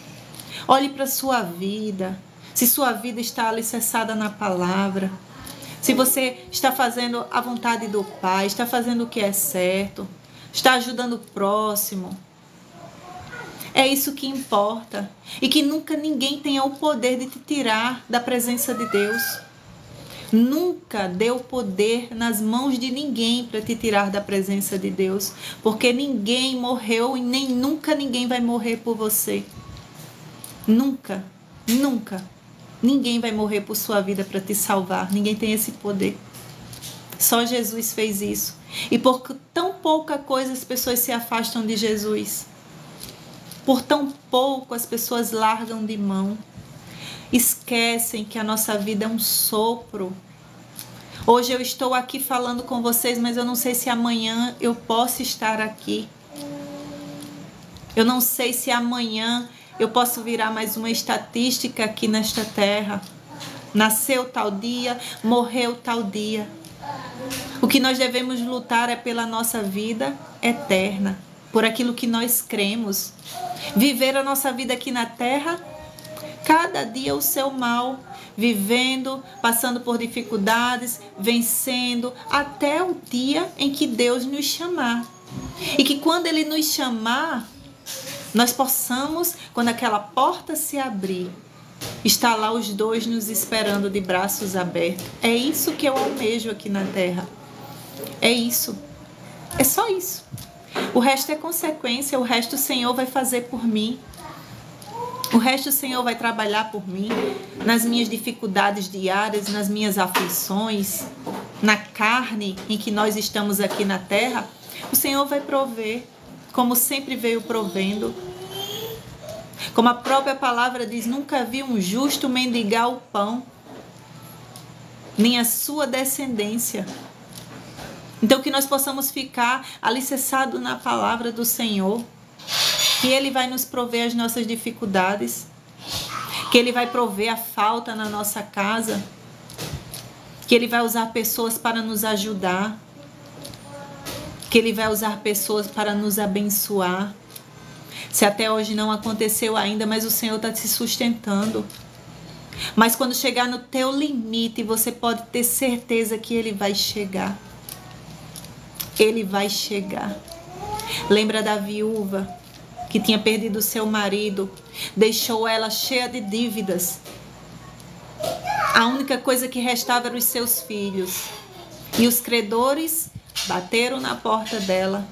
Olhe para a sua vida. Se sua vida está alicerçada na palavra. Se você está fazendo a vontade do Pai, está fazendo o que é certo, está ajudando o próximo. É isso que importa. E que nunca ninguém tenha o poder de te tirar da presença de Deus. Nunca dê o poder nas mãos de ninguém para te tirar da presença de Deus. Porque ninguém morreu e nem nunca ninguém vai morrer por você. Nunca, nunca. Ninguém vai morrer por sua vida para te salvar. Ninguém tem esse poder. Só Jesus fez isso. E por tão pouca coisa as pessoas se afastam de Jesus. Por tão pouco as pessoas largam de mão. Esquecem que a nossa vida é um sopro. Hoje eu estou aqui falando com vocês, mas eu não sei se amanhã eu posso estar aqui. Eu não sei se amanhã eu posso virar mais uma estatística aqui nesta terra. Nasceu tal dia, morreu tal dia. O que nós devemos lutar é pela nossa vida eterna, por aquilo que nós cremos. Viver a nossa vida aqui na terra, cada dia o seu mal, vivendo, passando por dificuldades, vencendo, até o dia em que Deus nos chamar. E que quando Ele nos chamar, nós possamos, quando aquela porta se abrir, estar lá os dois nos esperando de braços abertos. É isso que eu almejo aqui na terra. É isso. É só isso. O resto é consequência, o resto o Senhor vai fazer por mim. O resto o Senhor vai trabalhar por mim, nas minhas dificuldades diárias, nas minhas aflições, na carne em que nós estamos aqui na terra. O Senhor vai prover, como sempre veio provendo. Como a própria palavra diz, nunca vi um justo mendigar o pão, nem a sua descendência. Então que nós possamos ficar alicerçados na palavra do Senhor, que Ele vai nos prover as nossas dificuldades, que Ele vai prover a falta na nossa casa, que Ele vai usar pessoas para nos ajudar, que Ele vai usar pessoas para nos abençoar. Se até hoje não aconteceu ainda, mas o Senhor está te sustentando. Mas quando chegar no teu limite, você pode ter certeza que Ele vai chegar. Ele vai chegar. Lembra da viúva que tinha perdido seu marido, deixou ela cheia de dívidas. A única coisa que restava eram os seus filhos. E os credores bateram na porta dela.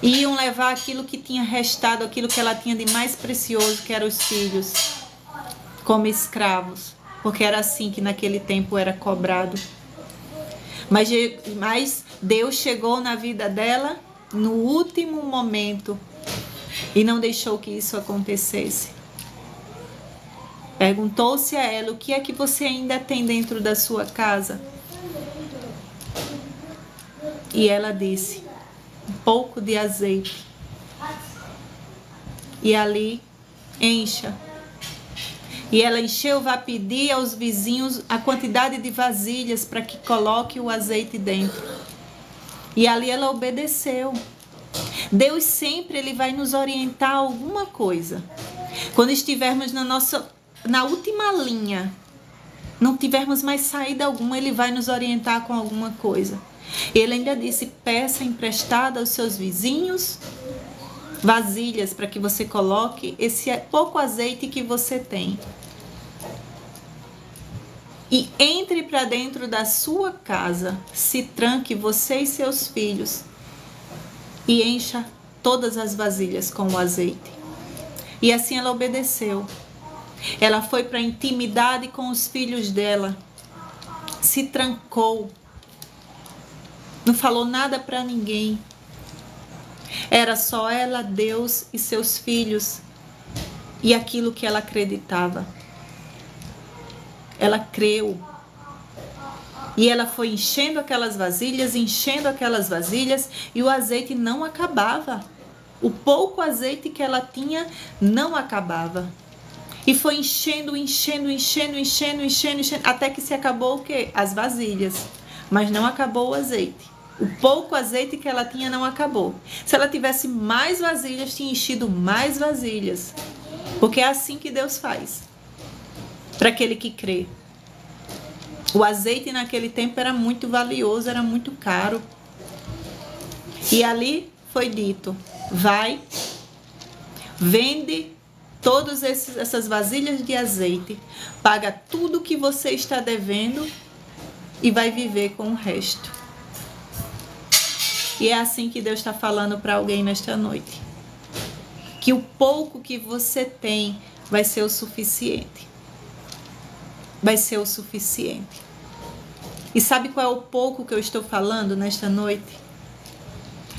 Iam levar aquilo que tinha restado, aquilo que ela tinha de mais precioso, que eram os filhos, como escravos. Porque era assim que naquele tempo era cobrado. Mas Deus chegou na vida dela no último momento e não deixou que isso acontecesse. Perguntou-se a ela, o que é que você ainda tem dentro da sua casa? E ela disse, um pouco de azeite. E ali, encha. E ela encheu, vai pedir aos vizinhos a quantidade de vasilhas para que coloque o azeite dentro. E ali ela obedeceu. Deus sempre Ele vai nos orientar a alguma coisa. Quando estivermos na última linha, não tivermos mais saída alguma, Ele vai nos orientar com alguma coisa. Ele ainda disse, peça emprestada aos seus vizinhos vasilhas para que você coloque esse pouco azeite que você tem. E entre para dentro da sua casa, se tranque você e seus filhos e encha todas as vasilhas com o azeite. E assim ela obedeceu. Ela foi para a intimidade com os filhos dela, se trancou, não falou nada para ninguém. Era só ela, Deus e seus filhos e aquilo que ela acreditava. Ela creu. E ela foi enchendo aquelas vasilhas e o azeite não acabava. O pouco azeite que ela tinha não acabava. E foi enchendo, até que se acabou o quê? As vasilhas. Mas não acabou o azeite. O pouco azeite que ela tinha não acabou. Se ela tivesse mais vasilhas, tinha enchido mais vasilhas. Porque é assim que Deus faz. Para aquele que crê. O azeite naquele tempo era muito valioso, era muito caro. E ali foi dito, vai, vende todas essas vasilhas de azeite, paga tudo que você está devendo e vai viver com o resto. E é assim que Deus está falando para alguém nesta noite. Que o pouco que você tem vai ser o suficiente. Vai ser o suficiente. E sabe qual é o pouco que eu estou falando nesta noite?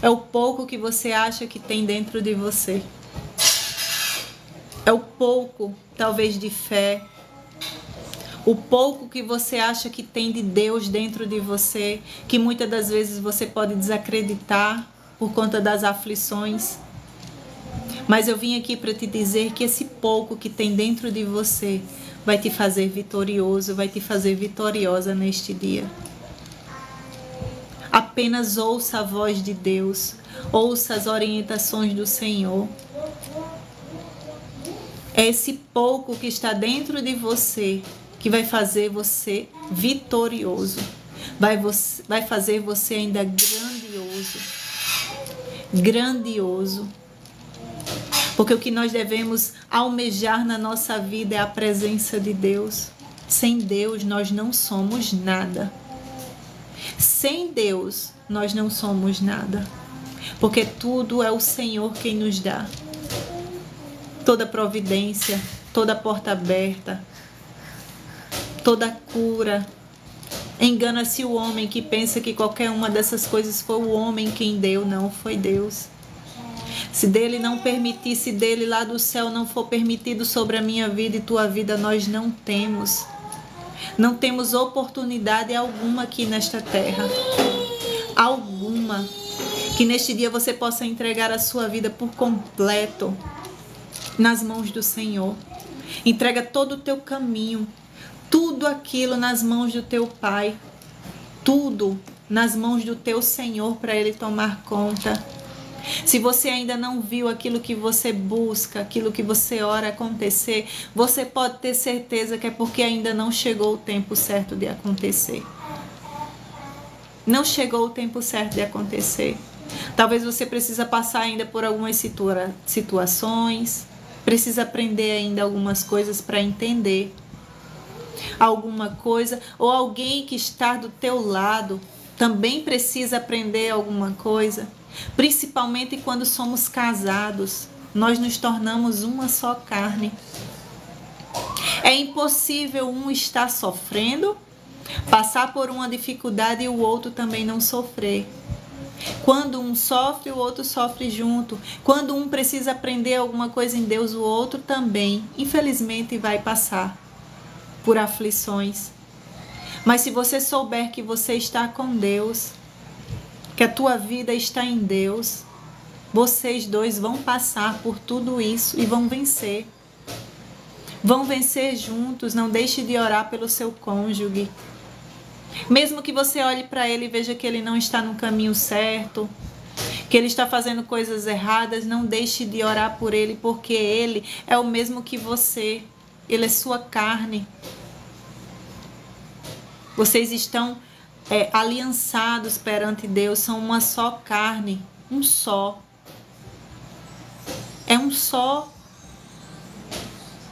É o pouco que você acha que tem dentro de você. É o pouco, talvez, de fé. o pouco que você acha que tem de Deus dentro de você, que muitas das vezes você pode desacreditar por conta das aflições. Mas eu vim aqui para te dizer que esse pouco que tem dentro de você vai te fazer vitorioso, vai te fazer vitoriosa neste dia. Apenas ouça a voz de Deus, ouça as orientações do Senhor. É esse pouco que está dentro de você que vai fazer você vitorioso, vai fazer você ainda grandioso. Porque o que nós devemos almejar na nossa vida é a presença de Deus. Sem Deus nós não somos nada. Sem Deus nós não somos nada. Porque tudo é o Senhor quem nos dá. Toda providência, toda porta aberta, toda cura. Engana-se o homem que pensa que qualquer uma dessas coisas foi o homem quem deu. Não, foi Deus. Se dele não permitir, se dele lá do céu não for permitido sobre a minha vida e tua vida, nós não temos. Não temos oportunidade alguma aqui nesta terra. Alguma. Que neste dia você possa entregar a sua vida por completo nas mãos do Senhor. Entrega todo o teu caminho, tudo aquilo nas mãos do teu Pai. Tudo nas mãos do teu Senhor para Ele tomar conta. Se você ainda não viu aquilo que você busca, aquilo que você ora acontecer, você pode ter certeza que é porque ainda não chegou o tempo certo de acontecer. Não chegou o tempo certo de acontecer. Talvez você precise passar ainda por algumas situações, precisa aprender ainda algumas coisas para entender alguma coisa, ou alguém que está do teu lado também precisa aprender alguma coisa. Principalmente quando somos casados, nós nos tornamos uma só carne. É impossível um estar sofrendo, passar por uma dificuldade e o outro também não sofrer. Quando um sofre, o outro sofre junto. Quando um precisa aprender alguma coisa em Deus, o outro também, infelizmente, vai passar por aflições. Mas se você souber que você está com Deus, que a tua vida está em Deus, vocês dois vão passar por tudo isso e vão vencer. Vão vencer juntos. Não deixe de orar pelo seu cônjuge. Mesmo que você olhe para ele e veja que ele não está no caminho certo, que ele está fazendo coisas erradas, não deixe de orar por ele, porque ele é o mesmo que você. Ele é sua carne. Vocês estão aliançados perante Deus, são uma só carne, um só. É um só.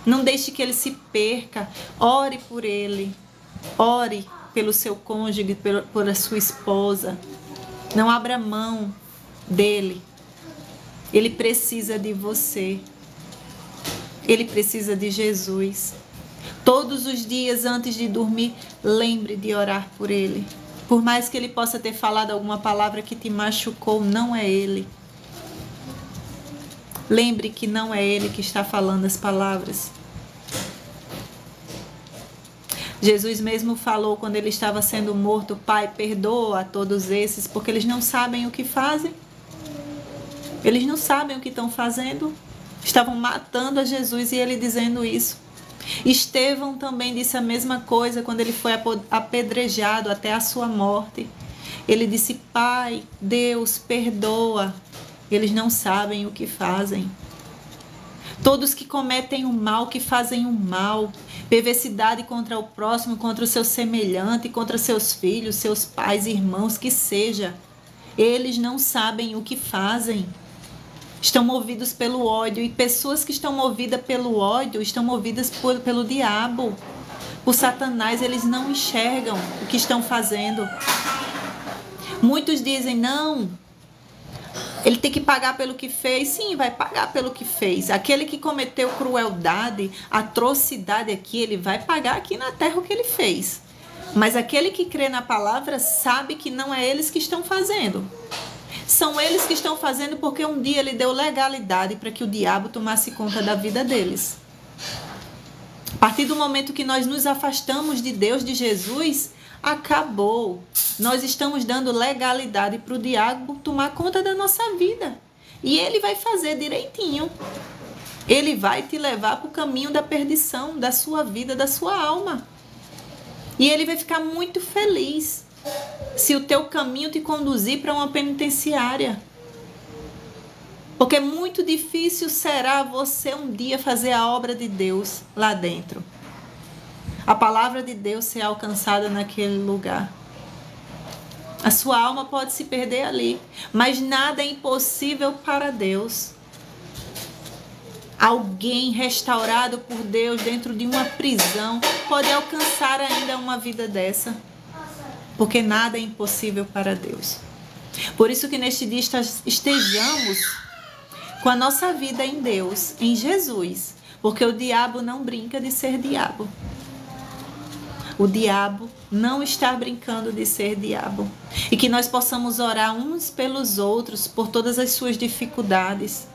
Não deixe que ele se perca. Ore por ele. Ore pelo seu cônjuge, por a sua esposa. Não abra mão dele. Ele precisa de você. Ele precisa de Jesus. Todos os dias antes de dormir, lembre de orar por ele. Por mais que ele possa ter falado alguma palavra que te machucou, não é ele. Lembre que não é ele que está falando as palavras. Jesus mesmo falou quando ele estava sendo morto: Pai, perdoa a todos esses, porque eles não sabem o que fazem. Eles não sabem o que estão fazendo. Estavam matando a Jesus e ele dizendo isso. Estevão também disse a mesma coisa quando ele foi apedrejado até a sua morte. Ele disse: Pai, Deus, perdoa. Eles não sabem o que fazem. Todos que cometem o mal, que fazem o mal, perversidade contra o próximo, contra o seu semelhante, contra seus filhos, seus pais, irmãos, que seja, eles não sabem o que fazem. Estão movidos pelo ódio, e pessoas que estão movidas pelo ódio estão movidas pelo diabo, por Satanás. Eles não enxergam o que estão fazendo. Muitos dizem: não, ele tem que pagar pelo que fez. Sim, vai pagar pelo que fez. Aquele que cometeu crueldade, atrocidade aqui, ele vai pagar aqui na terra o que ele fez. Mas aquele que crê na palavra sabe que não é eles que estão fazendo. São eles que estão fazendo porque um dia ele deu legalidade para que o diabo tomasse conta da vida deles. A partir do momento que nós nos afastamos de Deus, de Jesus, acabou. Nós estamos dando legalidade para o diabo tomar conta da nossa vida. E ele vai fazer direitinho. Ele vai te levar para o caminho da perdição, da sua vida, da sua alma. E ele vai ficar muito feliz se o teu caminho te conduzir para uma penitenciária. Porque muito difícil será você um dia fazer a obra de Deus lá dentro. A palavra de Deus ser alcançada naquele lugar. A sua alma pode se perder ali, mas nada é impossível para Deus. Alguém restaurado por Deus dentro de uma prisão pode alcançar ainda uma vida dessa. Porque nada é impossível para Deus. Por isso que neste dia estejamos com a nossa vida em Deus, em Jesus, porque o diabo não brinca de ser diabo. O diabo não está brincando de ser diabo. E que nós possamos orar uns pelos outros por todas as suas dificuldades.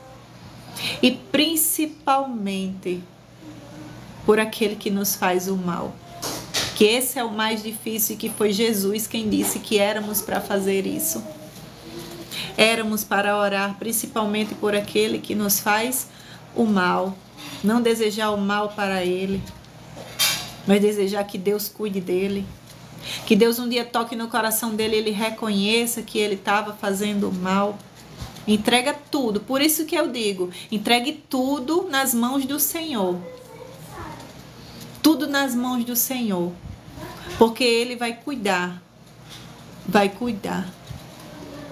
E principalmente por aquele que nos faz o mal. Que esse é o mais difícil e que foi Jesus quem disse que éramos para fazer isso. Éramos para orar principalmente por aquele que nos faz o mal. Não desejar o mal para ele, mas desejar que Deus cuide dele. Que Deus um dia toque no coração dele e ele reconheça que ele estava fazendo o mal. Entrega tudo. Por isso que eu digo, entregue tudo nas mãos do Senhor. Tudo nas mãos do Senhor. Porque ele vai cuidar. Vai cuidar.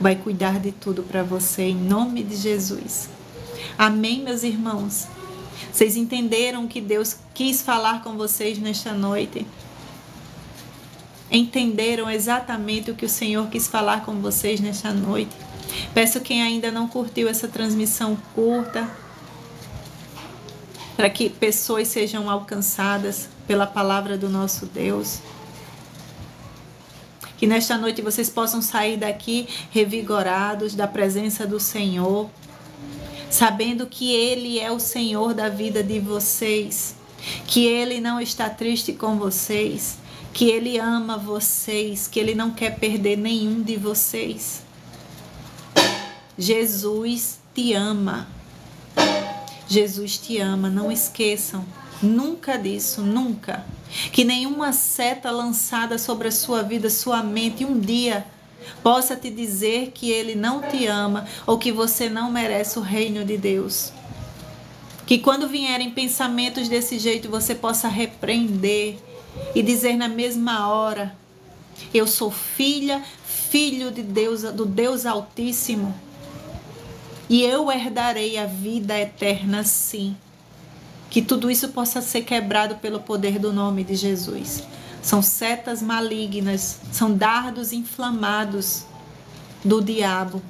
Vai cuidar de tudo para você, em nome de Jesus. Amém, meus irmãos? Vocês entenderam que Deus quis falar com vocês nesta noite? Entenderam exatamente o que o Senhor quis falar com vocês nesta noite? Peço quem ainda não curtiu essa transmissão curta, para que pessoas sejam alcançadas pela palavra do nosso Deus. Que nesta noite vocês possam sair daqui revigorados da presença do Senhor, sabendo que Ele é o Senhor da vida de vocês, que Ele não está triste com vocês, que Ele ama vocês, que Ele não quer perder nenhum de vocês. Jesus te ama. Jesus te ama, não esqueçam nunca disso, nunca. Que nenhuma seta lançada sobre a sua vida, sua mente, um dia possa te dizer que Ele não te ama ou que você não merece o reino de Deus. Que quando vierem pensamentos desse jeito, você possa repreender e dizer na mesma hora: eu sou filha, filho de Deus, do Deus Altíssimo, e eu herdarei a vida eterna, sim. Que tudo isso possa ser quebrado pelo poder do nome de Jesus. São setas malignas, são dardos inflamados do diabo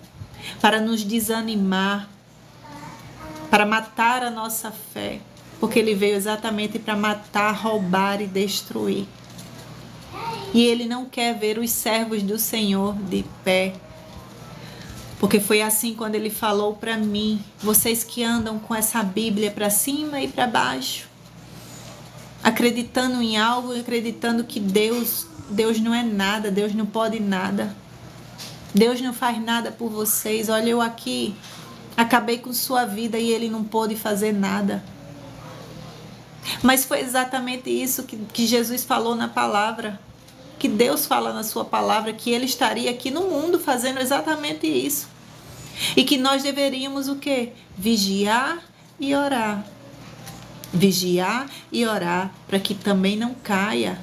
para nos desanimar, para matar a nossa fé, porque ele veio exatamente para matar, roubar e destruir. E ele não quer ver os servos do Senhor de pé. Porque foi assim quando ele falou para mim: vocês que andam com essa Bíblia para cima e para baixo, acreditando em algo, acreditando que Deus não é nada, Deus não pode nada, Deus não faz nada por vocês. Olha, eu aqui acabei com sua vida e Ele não pôde fazer nada. Mas foi exatamente isso que Jesus falou na palavra, que Deus fala na sua palavra, que Ele estaria aqui no mundo fazendo exatamente isso. E que nós deveríamos o quê? Vigiar e orar. Vigiar e orar para que também não caia.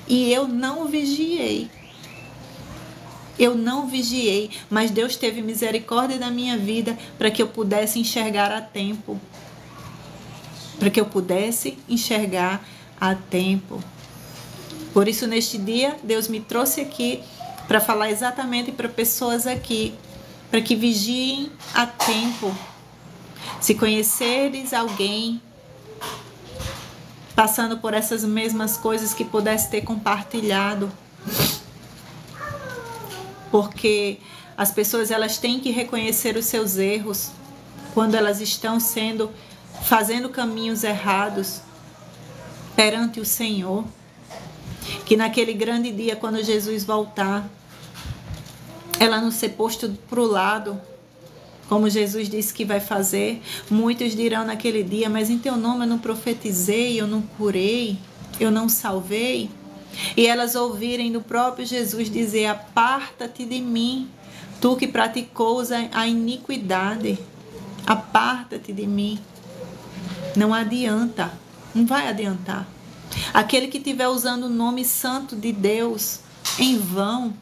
E eu não vigiei. Eu não vigiei, mas Deus teve misericórdia da minha vida para que eu pudesse enxergar a tempo. Para que eu pudesse enxergar a tempo. Por isso, neste dia, Deus me trouxe aqui para falar exatamente para pessoas aqui, para que vigiem a tempo. Se conheceres alguém passando por essas mesmas coisas, que pudesse ter compartilhado. Porque as pessoas, elas têm que reconhecer os seus erros quando elas estão fazendo caminhos errados. perante o Senhor. Que naquele grande dia, quando Jesus voltar, ela não ser posta para o lado, como Jesus disse que vai fazer. Muitos dirão naquele dia: mas em teu nome eu não profetizei, eu não curei, eu não salvei. E elas ouvirem do próprio Jesus dizer: aparta-te de mim, tu que praticou a iniquidade. Aparta-te de mim. Não adianta, não vai adiantar. Aquele que estiver usando o nome santo de Deus em vão,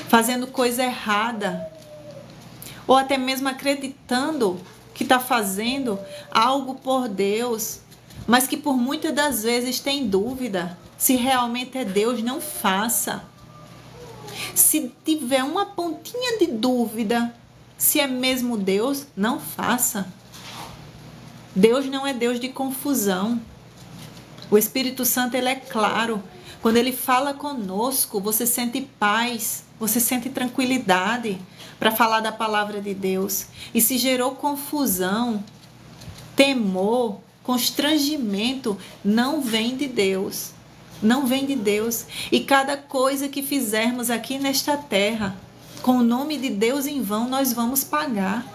fazendo coisa errada, ou até mesmo acreditando que está fazendo algo por Deus, mas que por muitas das vezes tem dúvida se realmente é Deus, não faça. Se tiver uma pontinha de dúvida se é mesmo Deus, não faça. Deus não é Deus de confusão. O Espírito Santo, ele é claro. Quando ele fala conosco, você sente paz, você sente tranquilidade para falar da palavra de Deus. E se gerou confusão, temor, constrangimento, não vem de Deus. Não vem de Deus. E cada coisa que fizermos aqui nesta terra, com o nome de Deus em vão, nós vamos pagar.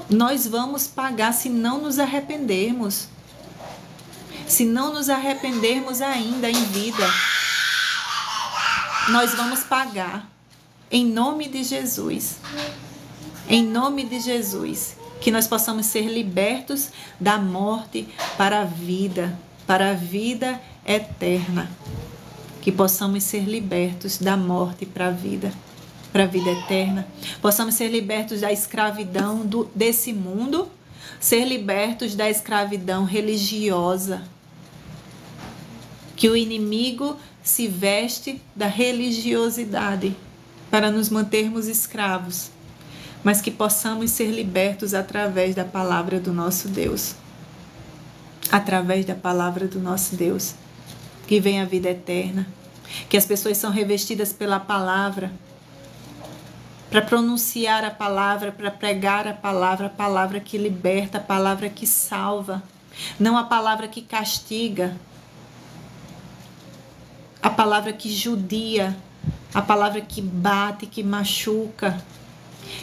Nós vamos pagar se não nos arrependermos. Se não nos arrependermos ainda em vida, nós vamos pagar. Em nome de Jesus. Em nome de Jesus. Que nós possamos ser libertos da morte para a vida eterna. Que possamos ser libertos da morte para a vida eterna. Possamos ser libertos da escravidão desse mundo, ser libertos da escravidão religiosa. Que o inimigo se veste da religiosidade para nos mantermos escravos, mas que possamos ser libertos através da palavra do nosso Deus. Através da palavra do nosso Deus, que vem a vida eterna, que as pessoas são revestidas pela palavra, para pronunciar a palavra, para pregar a palavra que liberta, a palavra que salva, não a palavra que castiga, a palavra que judia, a palavra que bate, que machuca,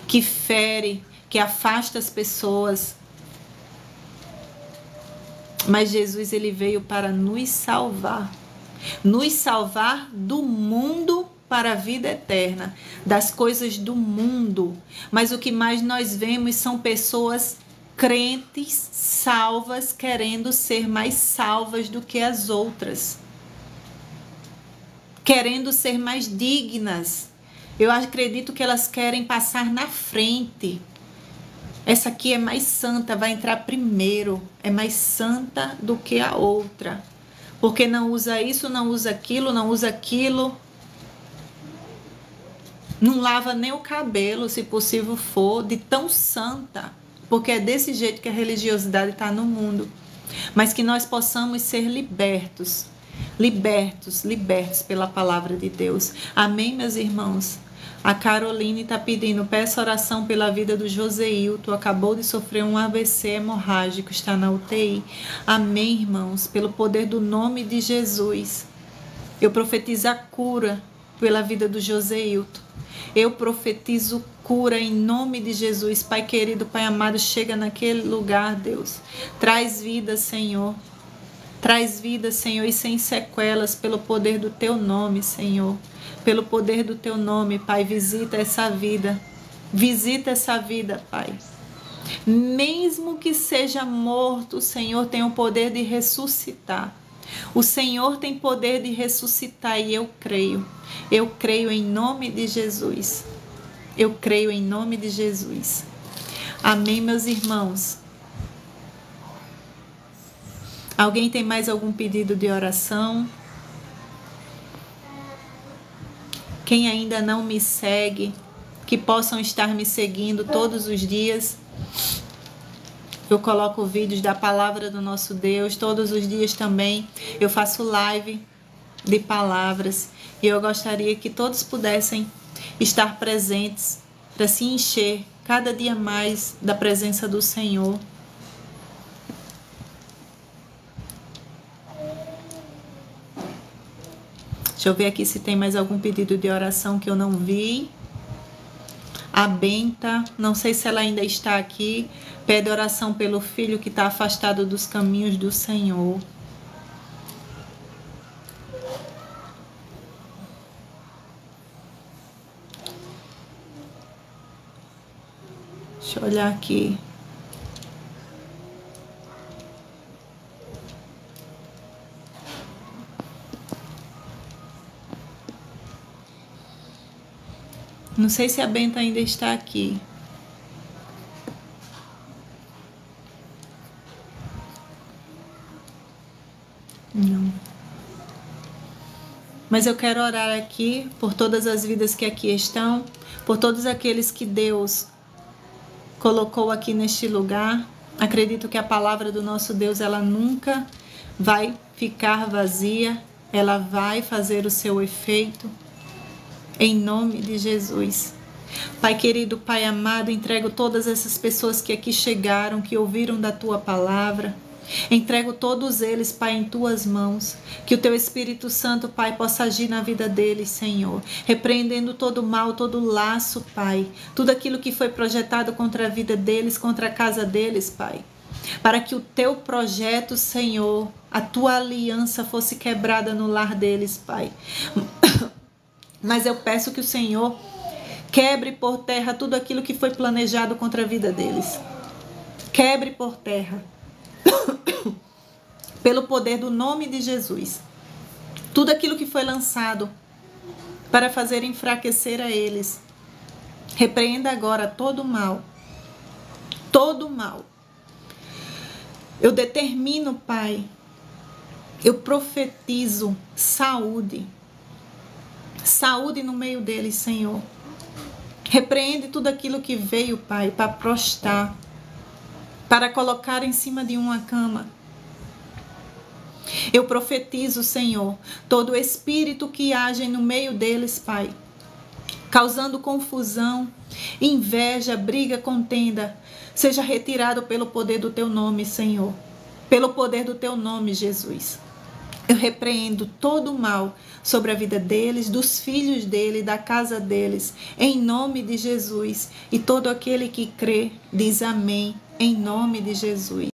que fere, que afasta as pessoas. Mas Jesus, ele veio para nos salvar do mundo para a vida eterna, das coisas do mundo. Mas o que mais nós vemos são pessoas crentes, salvas, querendo ser mais salvas do que as outras, querendo ser mais dignas. Eu acredito que elas querem passar na frente. Essa aqui é mais santa, vai entrar primeiro. É mais santa do que a outra. Porque não usa isso, não usa aquilo, não usa aquilo. Não lava nem o cabelo, se possível for, de tão santa. Porque é desse jeito que a religiosidade está no mundo. Mas que nós possamos ser libertos. Libertos pela palavra de Deus. Amém, meus irmãos? A Caroline está pedindo: peça oração pela vida do Joseilton, acabou de sofrer um AVC hemorrágico, está na UTI. Amém, irmãos? Pelo poder do nome de Jesus, eu profetizo a cura pela vida do Joseilton. Eu profetizo cura em nome de Jesus. Pai querido, Pai amado, chega naquele lugar, Deus. Traz vida, Senhor. Traz vida, Senhor, e sem sequelas, pelo poder do Teu nome, Senhor. Pelo poder do Teu nome, Pai, visita essa vida. Visita essa vida, Pai. Mesmo que seja morto, o Senhor tem o poder de ressuscitar. O Senhor tem poder de ressuscitar e eu creio. Eu creio em nome de Jesus. Eu creio em nome de Jesus. Amém, meus irmãos? Alguém tem mais algum pedido de oração? Quem ainda não me segue, que possam estar me seguindo todos os dias. Eu coloco vídeos da palavra do nosso Deus. Todos os dias também eu faço live de palavras. E eu gostaria que todos pudessem estar presentes para se encher cada dia mais da presença do Senhor. Deixa eu ver aqui se tem mais algum pedido de oração que eu não vi. A Benta, não sei se ela ainda está aqui, pede oração pelo filho que está afastado dos caminhos do Senhor. Deixa eu olhar aqui. Não sei se a Benta ainda está aqui. Não. Mas eu quero orar aqui por todas as vidas que aqui estão, por todos aqueles que Deus colocou aqui neste lugar. Acredito que a palavra do nosso Deus, ela nunca vai ficar vazia, ela vai fazer o seu efeito. Em nome de Jesus. Pai querido, Pai amado, entrego todas essas pessoas que aqui chegaram, que ouviram da Tua palavra. Entrego todos eles, Pai, em Tuas mãos. Que o Teu Espírito Santo, Pai, possa agir na vida deles, Senhor. Repreendendo todo mal, todo laço, Pai. Tudo aquilo que foi projetado contra a vida deles, contra a casa deles, Pai. Para que o Teu projeto, Senhor, a Tua aliança fosse quebrada no lar deles, Pai. Mas eu peço que o Senhor quebre por terra tudo aquilo que foi planejado contra a vida deles. Quebre por terra. Pelo poder do nome de Jesus. Tudo aquilo que foi lançado para fazer enfraquecer a eles. Repreenda agora todo o mal. Todo o mal. Eu determino, Pai. Eu profetizo saúde. Saúde no meio deles, Senhor. Repreende tudo aquilo que veio, Pai, para prostrar, para colocar em cima de uma cama. Eu profetizo, Senhor, todo espírito que age no meio deles, Pai, causando confusão, inveja, briga, contenda, seja retirado pelo poder do Teu nome, Senhor. Pelo poder do Teu nome, Jesus. Eu repreendo todo o mal sobre a vida deles, dos filhos dele, da casa deles, em nome de Jesus. E todo aquele que crê, diz amém, em nome de Jesus.